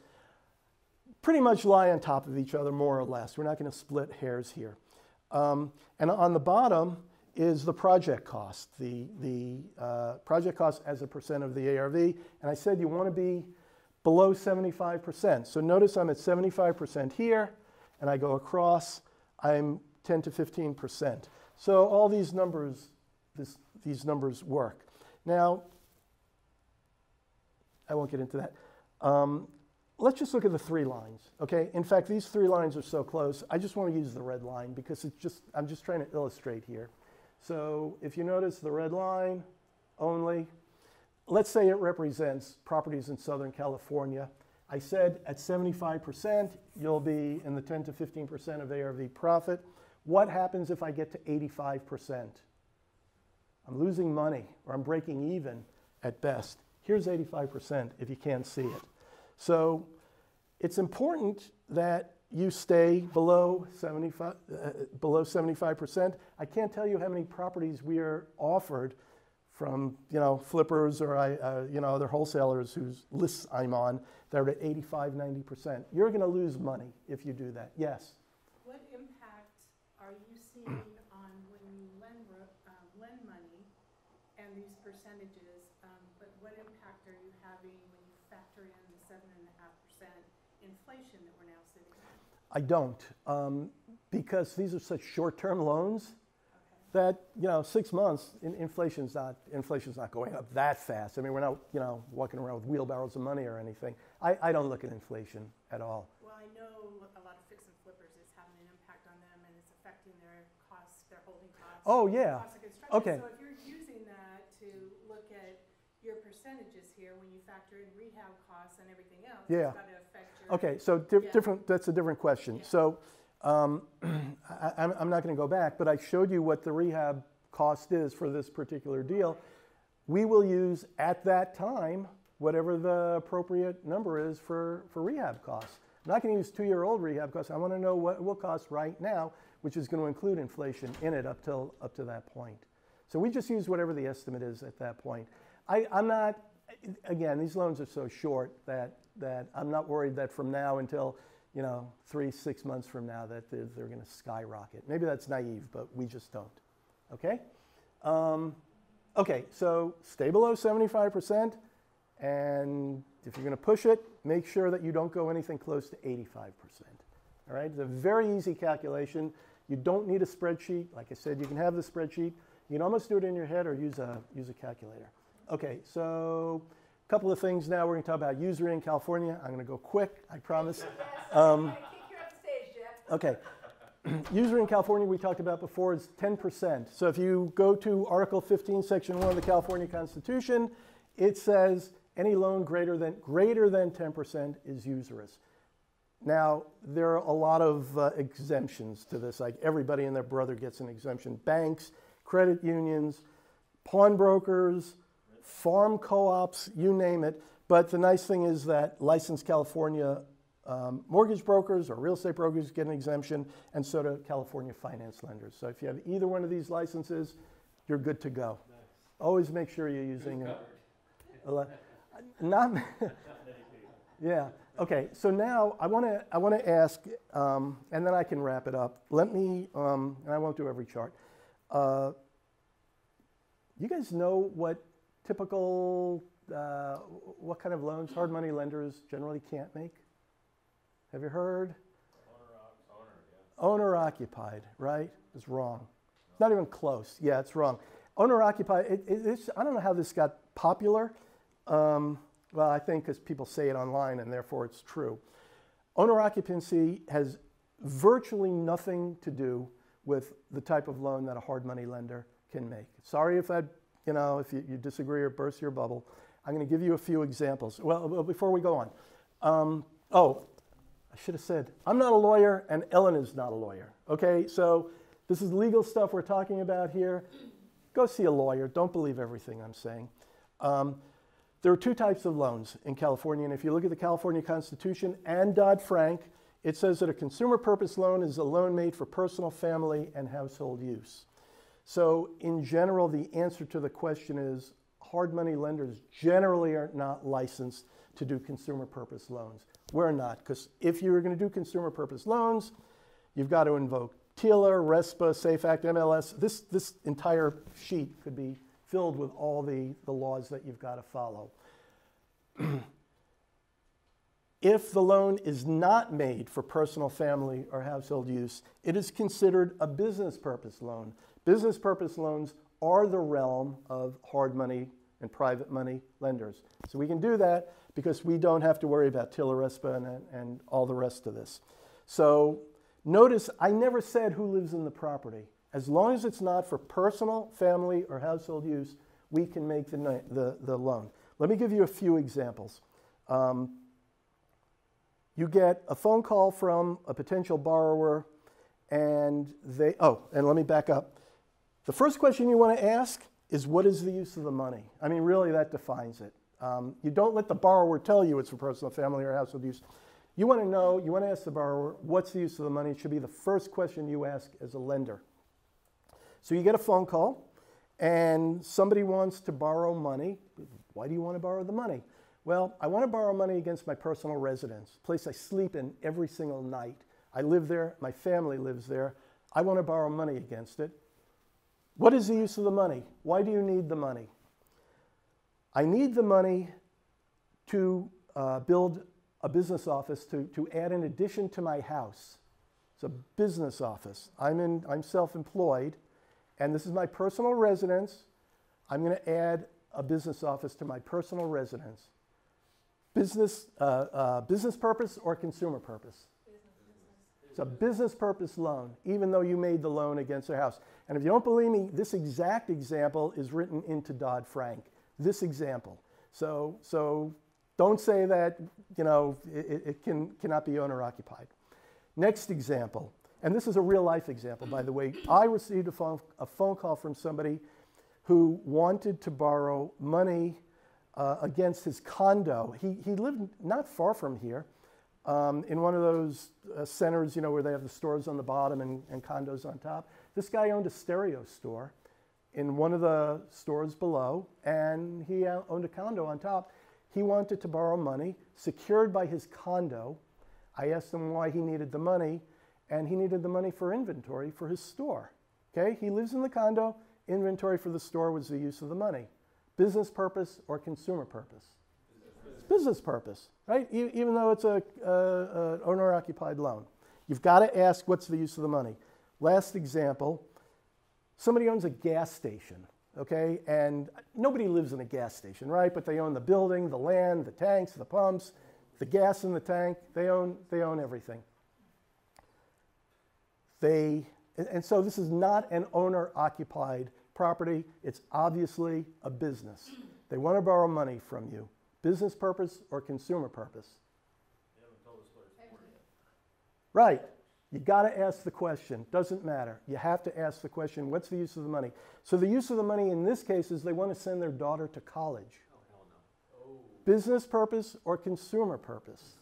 pretty much lie on top of each other, more or less. We're not going to split hairs here. And on the bottom is the project cost, the project cost as a percent of the ARV. And I said you want to be below 75%. So notice I'm at 75% here, and I go across, I'm 10 to 15%. So all these numbers, these numbers work. Now, I won't get into that. Let's just look at the 3 lines, okay? In fact, these 3 lines are so close, I just want to use the red line because I'm just trying to illustrate here. So if you notice the red line only, let's say it represents properties in Southern California. I said at 75%, you'll be in the 10 to 15% of ARV profit. What happens if I get to 85%? I'm losing money, or I'm breaking even at best. Here's 85% if you can't see it. So it's important that you stay below 75%. I can't tell you how many properties we are offered from flippers or other wholesalers whose lists I'm on that are at 85, 90%. You're going to lose money if you do that. Yes? What impact are you seeing on when you lend money and these percentages, but what impact are you having when you factor in the 7.5% inflation that we're now sitting on? I don't, because these are such short-term loans that 6 months, inflation's not going up that fast. I mean, we're not walking around with wheelbarrows of money or anything. I don't look at inflation at all. Well, I know a lot of fix and flippers is having an impact on them, and it's affecting their costs, their holding costs. Oh yeah. Costs of construction. Okay. So if you're using that to look at your percentages here, when you factor in rehab costs and everything else, Yeah. it's got to affect your. Okay, so different. That's a different question. Yeah. So I'm not going to go back, but I showed you what the rehab cost is for this particular deal. We will use at that time whatever the appropriate number is for rehab costs. I'm not going to use 2-year-old rehab costs. I want to know what it will cost right now, which is going to include inflation in it up to that point. So we just use whatever the estimate is at that point. I'm not. Again, these loans are so short that I'm not worried that from now until 3-6 months from now that they're going to skyrocket. Maybe that's naive, but we just don't. Okay? Okay, so stay below 75%, and if you're going to push it, make sure that you don't go anything close to 85%. All right? It's a very easy calculation. You don't need a spreadsheet. Like I said, you can have the spreadsheet. You can almost do it in your head or use a calculator. Okay, so a couple of things now. We're going to talk about usury in California. I'm going to go quick, I promise. Yes, I'm gonna kick you off the stage, Jeff. Okay. Usury in California, we talked about before, is 10%. So if you go to Article 15, Section 1 of the California Constitution, it says any loan greater than 10% is usurious. Now, there are a lot of exemptions to this. Like everybody and their brother gets an exemption. Banks, credit unions, pawnbrokers, farm co-ops, you name it. But the nice thing is that licensed California mortgage brokers or real estate brokers get an exemption, and so do California finance lenders. So if you have either one of these licenses, you're good to go. Nice. Always make sure you're using not yeah. Okay. So now I want to ask, and then I can wrap it up. Let me, and I won't do every chart. You guys know what typical, what kind of loans hard money lenders generally can't make? Have you heard? Owner-occupied, right? It's wrong. Not even close. Yeah, it's wrong. Owner-occupied, I don't know how this got popular. Well, I think because people say it online and therefore it's true. Owner-occupancy has virtually nothing to do with the type of loan that a hard money lender can make. Sorry if if you disagree or burst your bubble. I'm going to give you a few examples. Well, before we go on. I should have said, I'm not a lawyer and Ellen is not a lawyer. Okay, so this is legal stuff we're talking about here. Go see a lawyer. Don't believe everything I'm saying. There are 2 types of loans in California, and if you look at the California Constitution and Dodd-Frank, it says that a consumer purpose loan is a loan made for personal, family, and household use. So in general, the answer to the question is hard money lenders generally are not licensed to do consumer purpose loans. We're not, because if you're going to do consumer purpose loans, you've got to invoke TILA, RESPA, SAFE Act, MLS. This entire sheet could be filled with all the laws that you've got to follow. If the loan is not made for personal, family, or household use, it is considered a business purpose loan. Business purpose loans are the realm of hard money and private money lenders. So we can do that because we don't have to worry about TILA-RESPA and all the rest of this. So notice I never said who lives in the property. As long as it's not for personal, family, or household use, we can make the loan. Let me give you a few examples. You get a phone call from a potential borrower and and let me back up. The first question you want to ask is, what is the use of the money? I mean, really, that defines it. You don't let the borrower tell you it's for personal, family, or household use. You want to know, you want to ask the borrower, what's the use of the money? It should be the first question you ask as a lender. So you get a phone call, and somebody wants to borrow money. Why do you want to borrow the money? Well, I want to borrow money against my personal residence, a place I sleep in every single night. I live there, my family lives there. I want to borrow money against it. What is the use of the money? Why do you need the money? I need the money to build a business office to add an addition to my house. It's a business office. I'm self-employed, and this is my personal residence. I'm going to add a business office to my personal residence. Business purpose or consumer purpose? It's a business purpose loan, even though you made the loan against a house. And if you don't believe me, this exact example is written into Dodd-Frank. This example. So don't say that, you know, it cannot be owner-occupied. Next example, and this is a real-life example, by the way. I received a phone call from somebody who wanted to borrow money against his condo. He lived not far from here, in one of those centers, you know, where they have the stores on the bottom and condos on top. This guy owned a stereo store in one of the stores below, and he owned a condo on top. He wanted to borrow money secured by his condo. I asked him why he needed the money, and he needed the money for inventory for his store. Okay, he lives in the condo. Inventory for the store was the use of the money. Business purpose or consumer purpose? It's business purpose, right? Even though it's an owner-occupied loan. You've got to ask, what's the use of the money? Last example, somebody owns a gas station, okay? And nobody lives in a gas station, right? But they own the building, the land, the tanks, the pumps, the gas in the tank. They own everything. And so this is not an owner-occupied property. It's obviously a business. They want to borrow money from you. Business purpose or consumer purpose? They haven't told us what it's for yet. Right. You got to ask the question. Doesn't matter. You have to ask the question, what's the use of the money? So the use of the money in this case is they want to send their daughter to college. Oh, hell no. Oh. Business purpose or consumer purpose?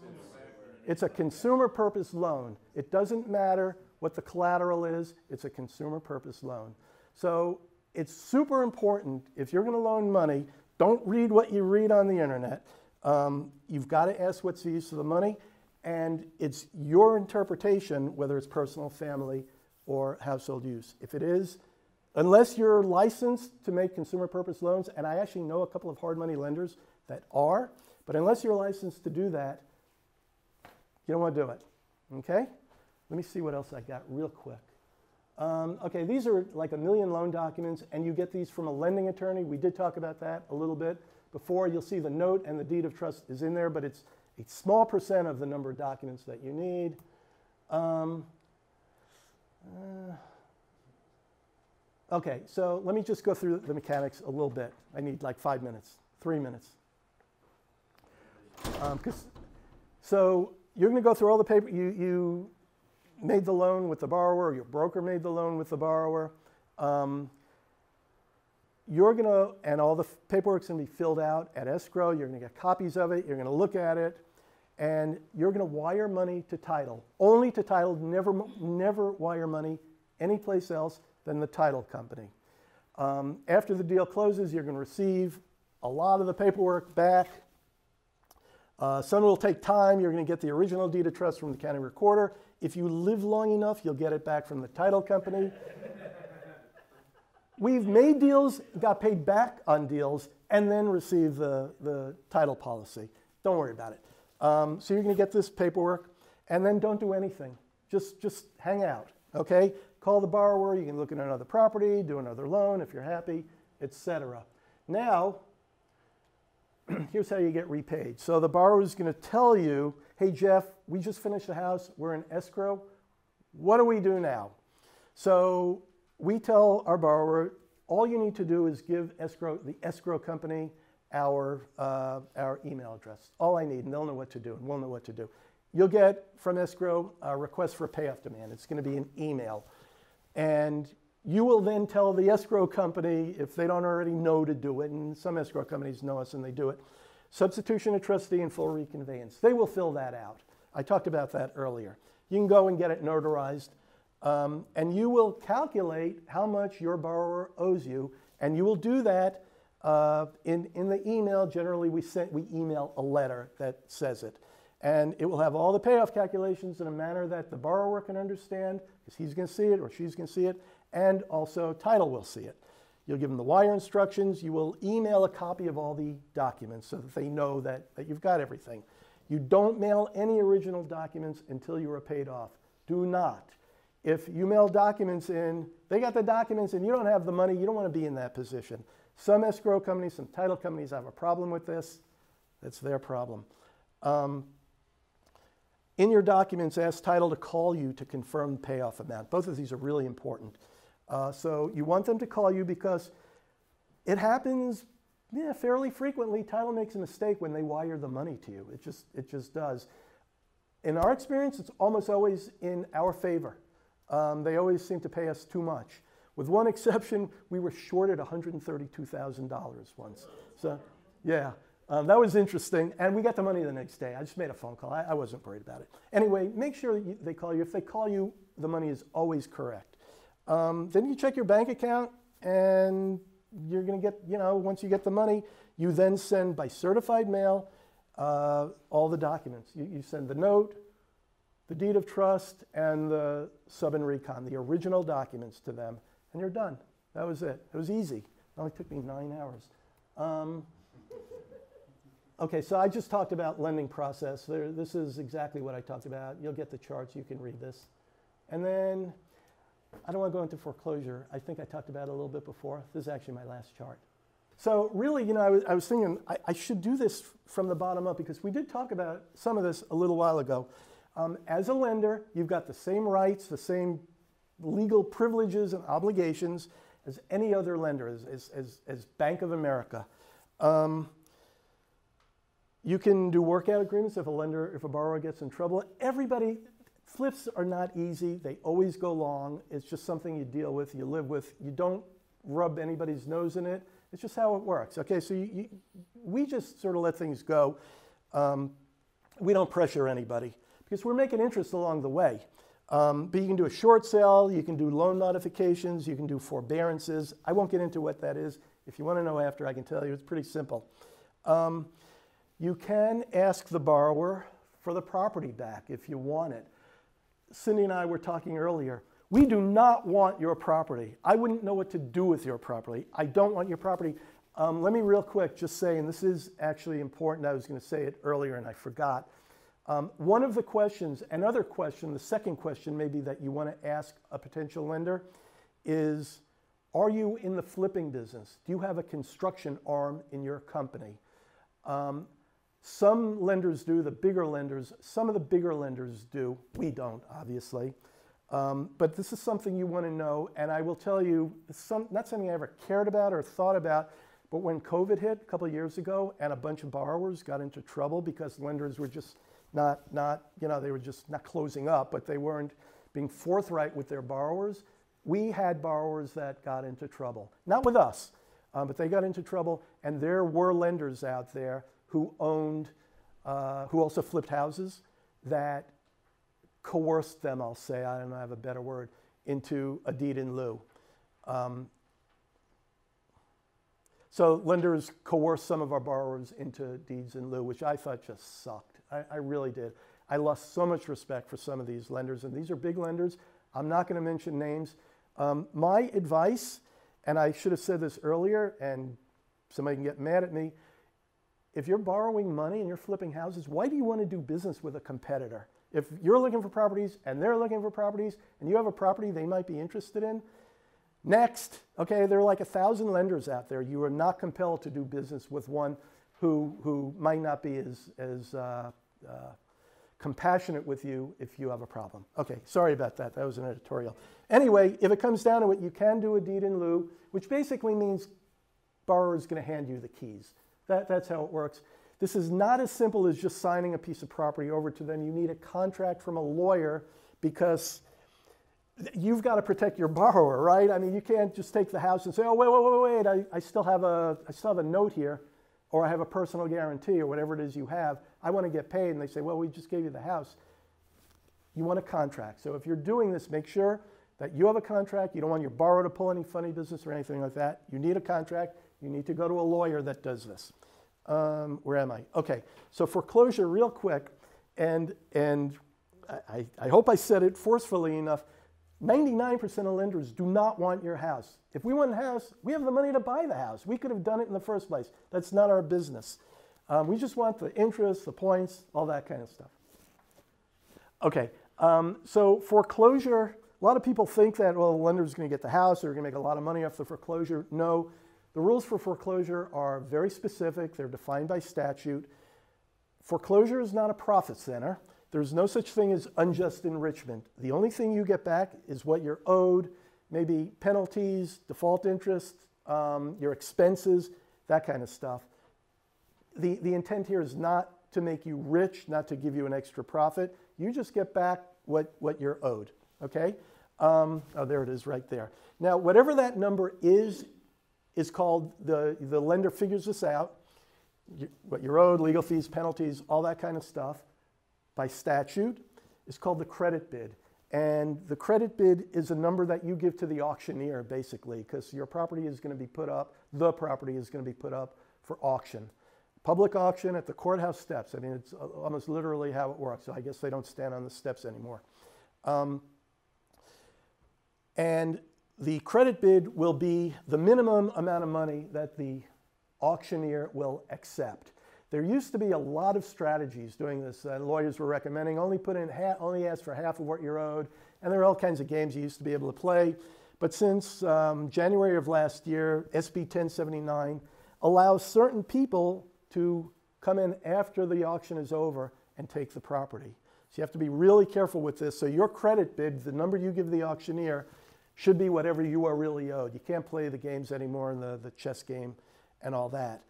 It's a consumer purpose loan. It doesn't matter what the collateral is. It's a consumer purpose loan. So it's super important, if you're going to loan money, don't read what you read on the internet. You've got to ask what's the use of the money, and it's your interpretation whether it's personal, family, or household use. If it is, unless you're licensed to make consumer purpose loans, and I actually know a couple of hard money lenders that are, but unless you're licensed to do that, you don't want to do it, okay? Let me see what else I got real quick. Okay, these are like 1 million loan documents, and you get these from a lending attorney. We did talk about that a little bit before. You'll see the note and the deed of trust is in there, but it's a small percent of the number of documents that you need. Okay, so let me just go through the mechanics a little bit. I need like 5 minutes, 3 minutes. So you're going to go through all the paper. You made the loan with the borrower, or your broker made the loan with the borrower. You're going to, and all the paperwork's going to be filled out at escrow. You're going to get copies of it. You're going to look at it. And you're going to wire money to title. Only to title. Never wire money anyplace else than the title company. After the deal closes, you're going to receive a lot of the paperwork back. Some will take time. You're going to get the original deed of trust from the county recorder. If you live long enough, you'll get it back from the title company. We've made deals, got paid back on deals, and then received the title policy. Don't worry about it. So you're going to get this paperwork, and then don't do anything. Just hang out, okay? Call the borrower. You can look at another property, do another loan if you're happy, etc. Now, here's how you get repaid. So the borrower is going to tell you, hey, Jeff, we just finished the house. We're in escrow. What do we do now? So we tell our borrower, all you need to do is give the escrow company our email address. All I need, and they'll know what to do, and we'll know what to do. You'll get from escrow a request for a payoff demand. It's going to be an email. And you will then tell the escrow company, if they don't already know to do it, and some escrow companies know us and they do it, substitution of trustee and full reconveyance. They will fill that out. I talked about that earlier. You can go and get it notarized, and you will calculate how much your borrower owes you, and you will do that in the email. Generally, we email a letter that says it. And it will have all the payoff calculations in a manner that the borrower can understand, because he's going to see it or she's going to see it, and also title will see it. You'll give them the wire instructions. You will email a copy of all the documents so that they know that you've got everything. You don't mail any original documents until you are paid off. Do not. If you mail documents in, they got the documents and you don't have the money, you don't want to be in that position. Some escrow companies, some title companies have a problem with this. That's their problem. In your documents, ask title to call you to confirm the payoff amount. Both of these are really important. So you want them to call you because it happens fairly frequently. Title makes a mistake when they wire the money to you. It just does. In our experience, it's almost always in our favor. They always seem to pay us too much. With one exception, we were shorted $132,000 once. So, yeah. That was interesting, and we got the money the next day. I just made a phone call. I wasn't worried about it. Anyway, make sure that they call you. If they call you, the money is always correct. Then you check your bank account, and you're going to get, once you get the money, you then send by certified mail all the documents. You send the note, the deed of trust, and the sub and recon, the original documents to them, and you're done. That was it. It was easy. It only took me 9 hours. Okay, so I just talked about lending process. This is exactly what I talked about. You'll get the charts. You can read this. And then, I don't want to go into foreclosure. I think I talked about it a little bit before. This is actually my last chart. So really, I was thinking I should do this from the bottom up because we did talk about some of this a little while ago. As a lender, you've got the same rights, the same legal privileges and obligations as any other lender, as Bank of America. You can do workout agreements if a borrower gets in trouble. Flips are not easy. They always go long. It's just something you deal with, you live with. You don't rub anybody's nose in it. It's just how it works. Okay, so we just sort of let things go. We don't pressure anybody because we're making interest along the way. But you can do a short sale. You can do loan modifications. You can do forbearances. I won't get into what that is. If you want to know after, I can tell you. It's pretty simple. You can ask the borrower for the property back if you want it. Cindy and I were talking earlier. We do not want your property. I wouldn't know what to do with your property. I don't want your property. Let me real quick just say, and this is actually important. I was going to say it earlier and I forgot. One of the questions, another question, the second question maybe that you want to ask a potential lender is, are you in the flipping business? Do you have a construction arm in your company? Some lenders do, the bigger lenders. Some of the bigger lenders do. We don't, obviously. But this is something you want to know. And I will tell you, it's not something I ever cared about or thought about. But when COVID hit a couple of years ago and a bunch of borrowers got into trouble because lenders were just they were just not closing up, but they weren't being forthright with their borrowers. We had borrowers that got into trouble. Not with us, but they got into trouble. And there were lenders out there who who also flipped houses that coerced them, I'll say, I don't have a better word, into a deed in lieu. So lenders coerced some of our borrowers into deeds in lieu, which I thought just sucked. I really did. I lost so much respect for some of these lenders, and these are big lenders. I'm not going to mention names. My advice, and I should have said this earlier, and somebody can get mad at me, if you're borrowing money and you're flipping houses, why do you want to do business with a competitor? If you're looking for properties and they're looking for properties and you have a property they might be interested in, next, okay, there are like 1,000 lenders out there. You are not compelled to do business with one who might not be as compassionate with you if you have a problem. Okay, sorry about that. That was an editorial. Anyway, if it comes down to it, you can do a deed in lieu, which basically means borrower is going to hand you the keys. That's how it works. This is not as simple as just signing a piece of property over to them. You need a contract from a lawyer because you've got to protect your borrower, right? I mean, you can't just take the house and say, oh, wait, I still have a note here, or I have a personal guarantee, or whatever it is you have. I want to get paid. And they say, well, we just gave you the house. You want a contract. So if you're doing this, make sure that you have a contract. You don't want your borrower to pull any funny business or anything like that. You need a contract. You need to go to a lawyer that does this. Where am I? Okay, so foreclosure real quick, and I hope I said it forcefully enough. 99% of lenders do not want your house. If we want a house, we have the money to buy the house. We could have done it in the first place. That's not our business. We just want the interest, the points, all that kind of stuff. Okay, so foreclosure, a lot of people think that, well, the lender's going to get the house, they're going to make a lot of money off the foreclosure. No, the rules for foreclosure are very specific. They're defined by statute. Foreclosure is not a profit center. There's no such thing as unjust enrichment. The only thing you get back is what you're owed, maybe penalties, default interest, your expenses, that kind of stuff. The intent here is not to make you rich, not to give you an extra profit. You just get back what you're owed, okay? Oh, there it is right there. Now, whatever that number is called, the lender figures this out, what you're owed, legal fees, penalties, all that kind of stuff, by statute, is called the credit bid. And the credit bid is a number that you give to the auctioneer, basically, because your property is going to be put up, the property is going to be put up for auction. Public auction at the courthouse steps. I mean, it's almost literally how it works. So I guess they don't stand on the steps anymore. And the credit bid will be the minimum amount of money that the auctioneer will accept. There used to be a lot of strategies doing this. Lawyers were recommending only ask for half of what you're owed, and there are all kinds of games you used to be able to play. But since January of last year, SB 1079 allows certain people to come in after the auction is over and take the property. So you have to be really careful with this. So your credit bid, the number you give the auctioneer, should be whatever you are really owed. You can't play the games anymore in the chess game and all that.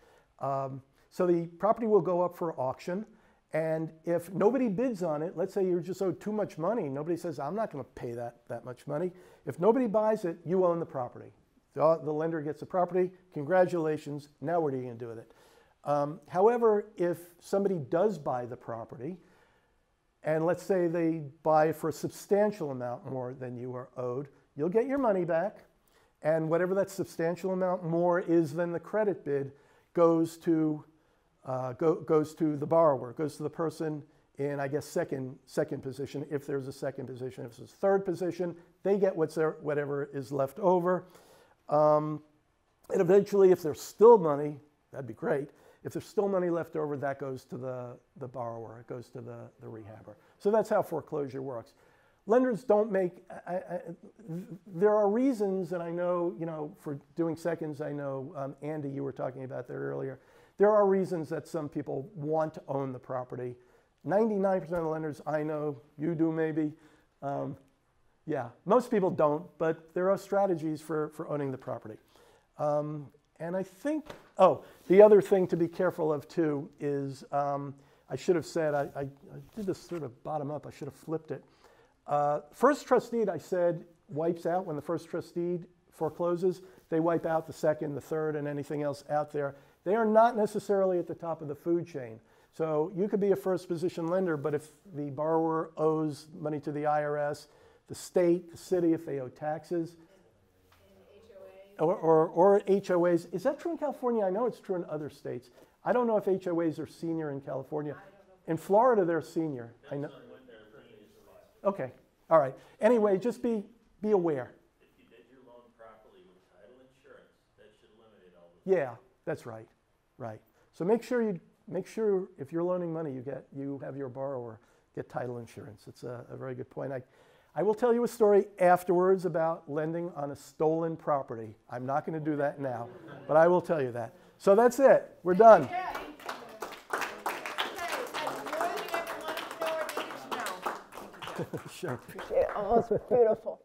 So the property will go up for auction, and if nobody bids on it, let's say you're just owed too much money, nobody says, I'm not going to pay that much money. If nobody buys it, you own the property. The lender gets the property, congratulations, now what are you going to do with it? However, if somebody does buy the property, and let's say they buy for a substantial amount more than you are owed, you'll get your money back, and whatever that substantial amount more is than the credit bid goes to the borrower, goes to the person in, I guess, second position, if there's a second position. If it's third position, they get whatever is left over. And eventually, if there's still money, that'd be great. If there's still money left over, that goes to the borrower. It goes to the rehabber. So that's how foreclosure works. Lenders don't make, there are reasons, and I know, for doing seconds, I know, Andy, you were talking about that earlier. There are reasons that some people want to own the property. 99% of the lenders I know, you do maybe. Yeah, most people don't, but there are strategies for owning the property. And I think, the other thing to be careful of too is, I should have said, I did this sort of bottom up, I should have flipped it. First trust deed, I said, wipes out when the first trust deed forecloses. They wipe out the second, the third, and anything else out there. They are not necessarily at the top of the food chain. So you could be a first position lender, but if the borrower owes money to the IRS, the state, the city, if they owe taxes, or HOAs. Is that true in California? I know it's true in other states. I don't know if HOAs are senior in California. In Florida, they're senior. I know. Okay, all right. Anyway, just be aware. If you did your loan properly with title insurance, that should eliminate all this. Yeah, that's right. Right. So make sure if you're loaning money, you have your borrower get title insurance. It's a very good point. I will tell you a story afterwards about lending on a stolen property. I'm not going to do that now, but I will tell you that. So that's it. We're done. Okay. Sure. Appreciate it. Oh, it's beautiful.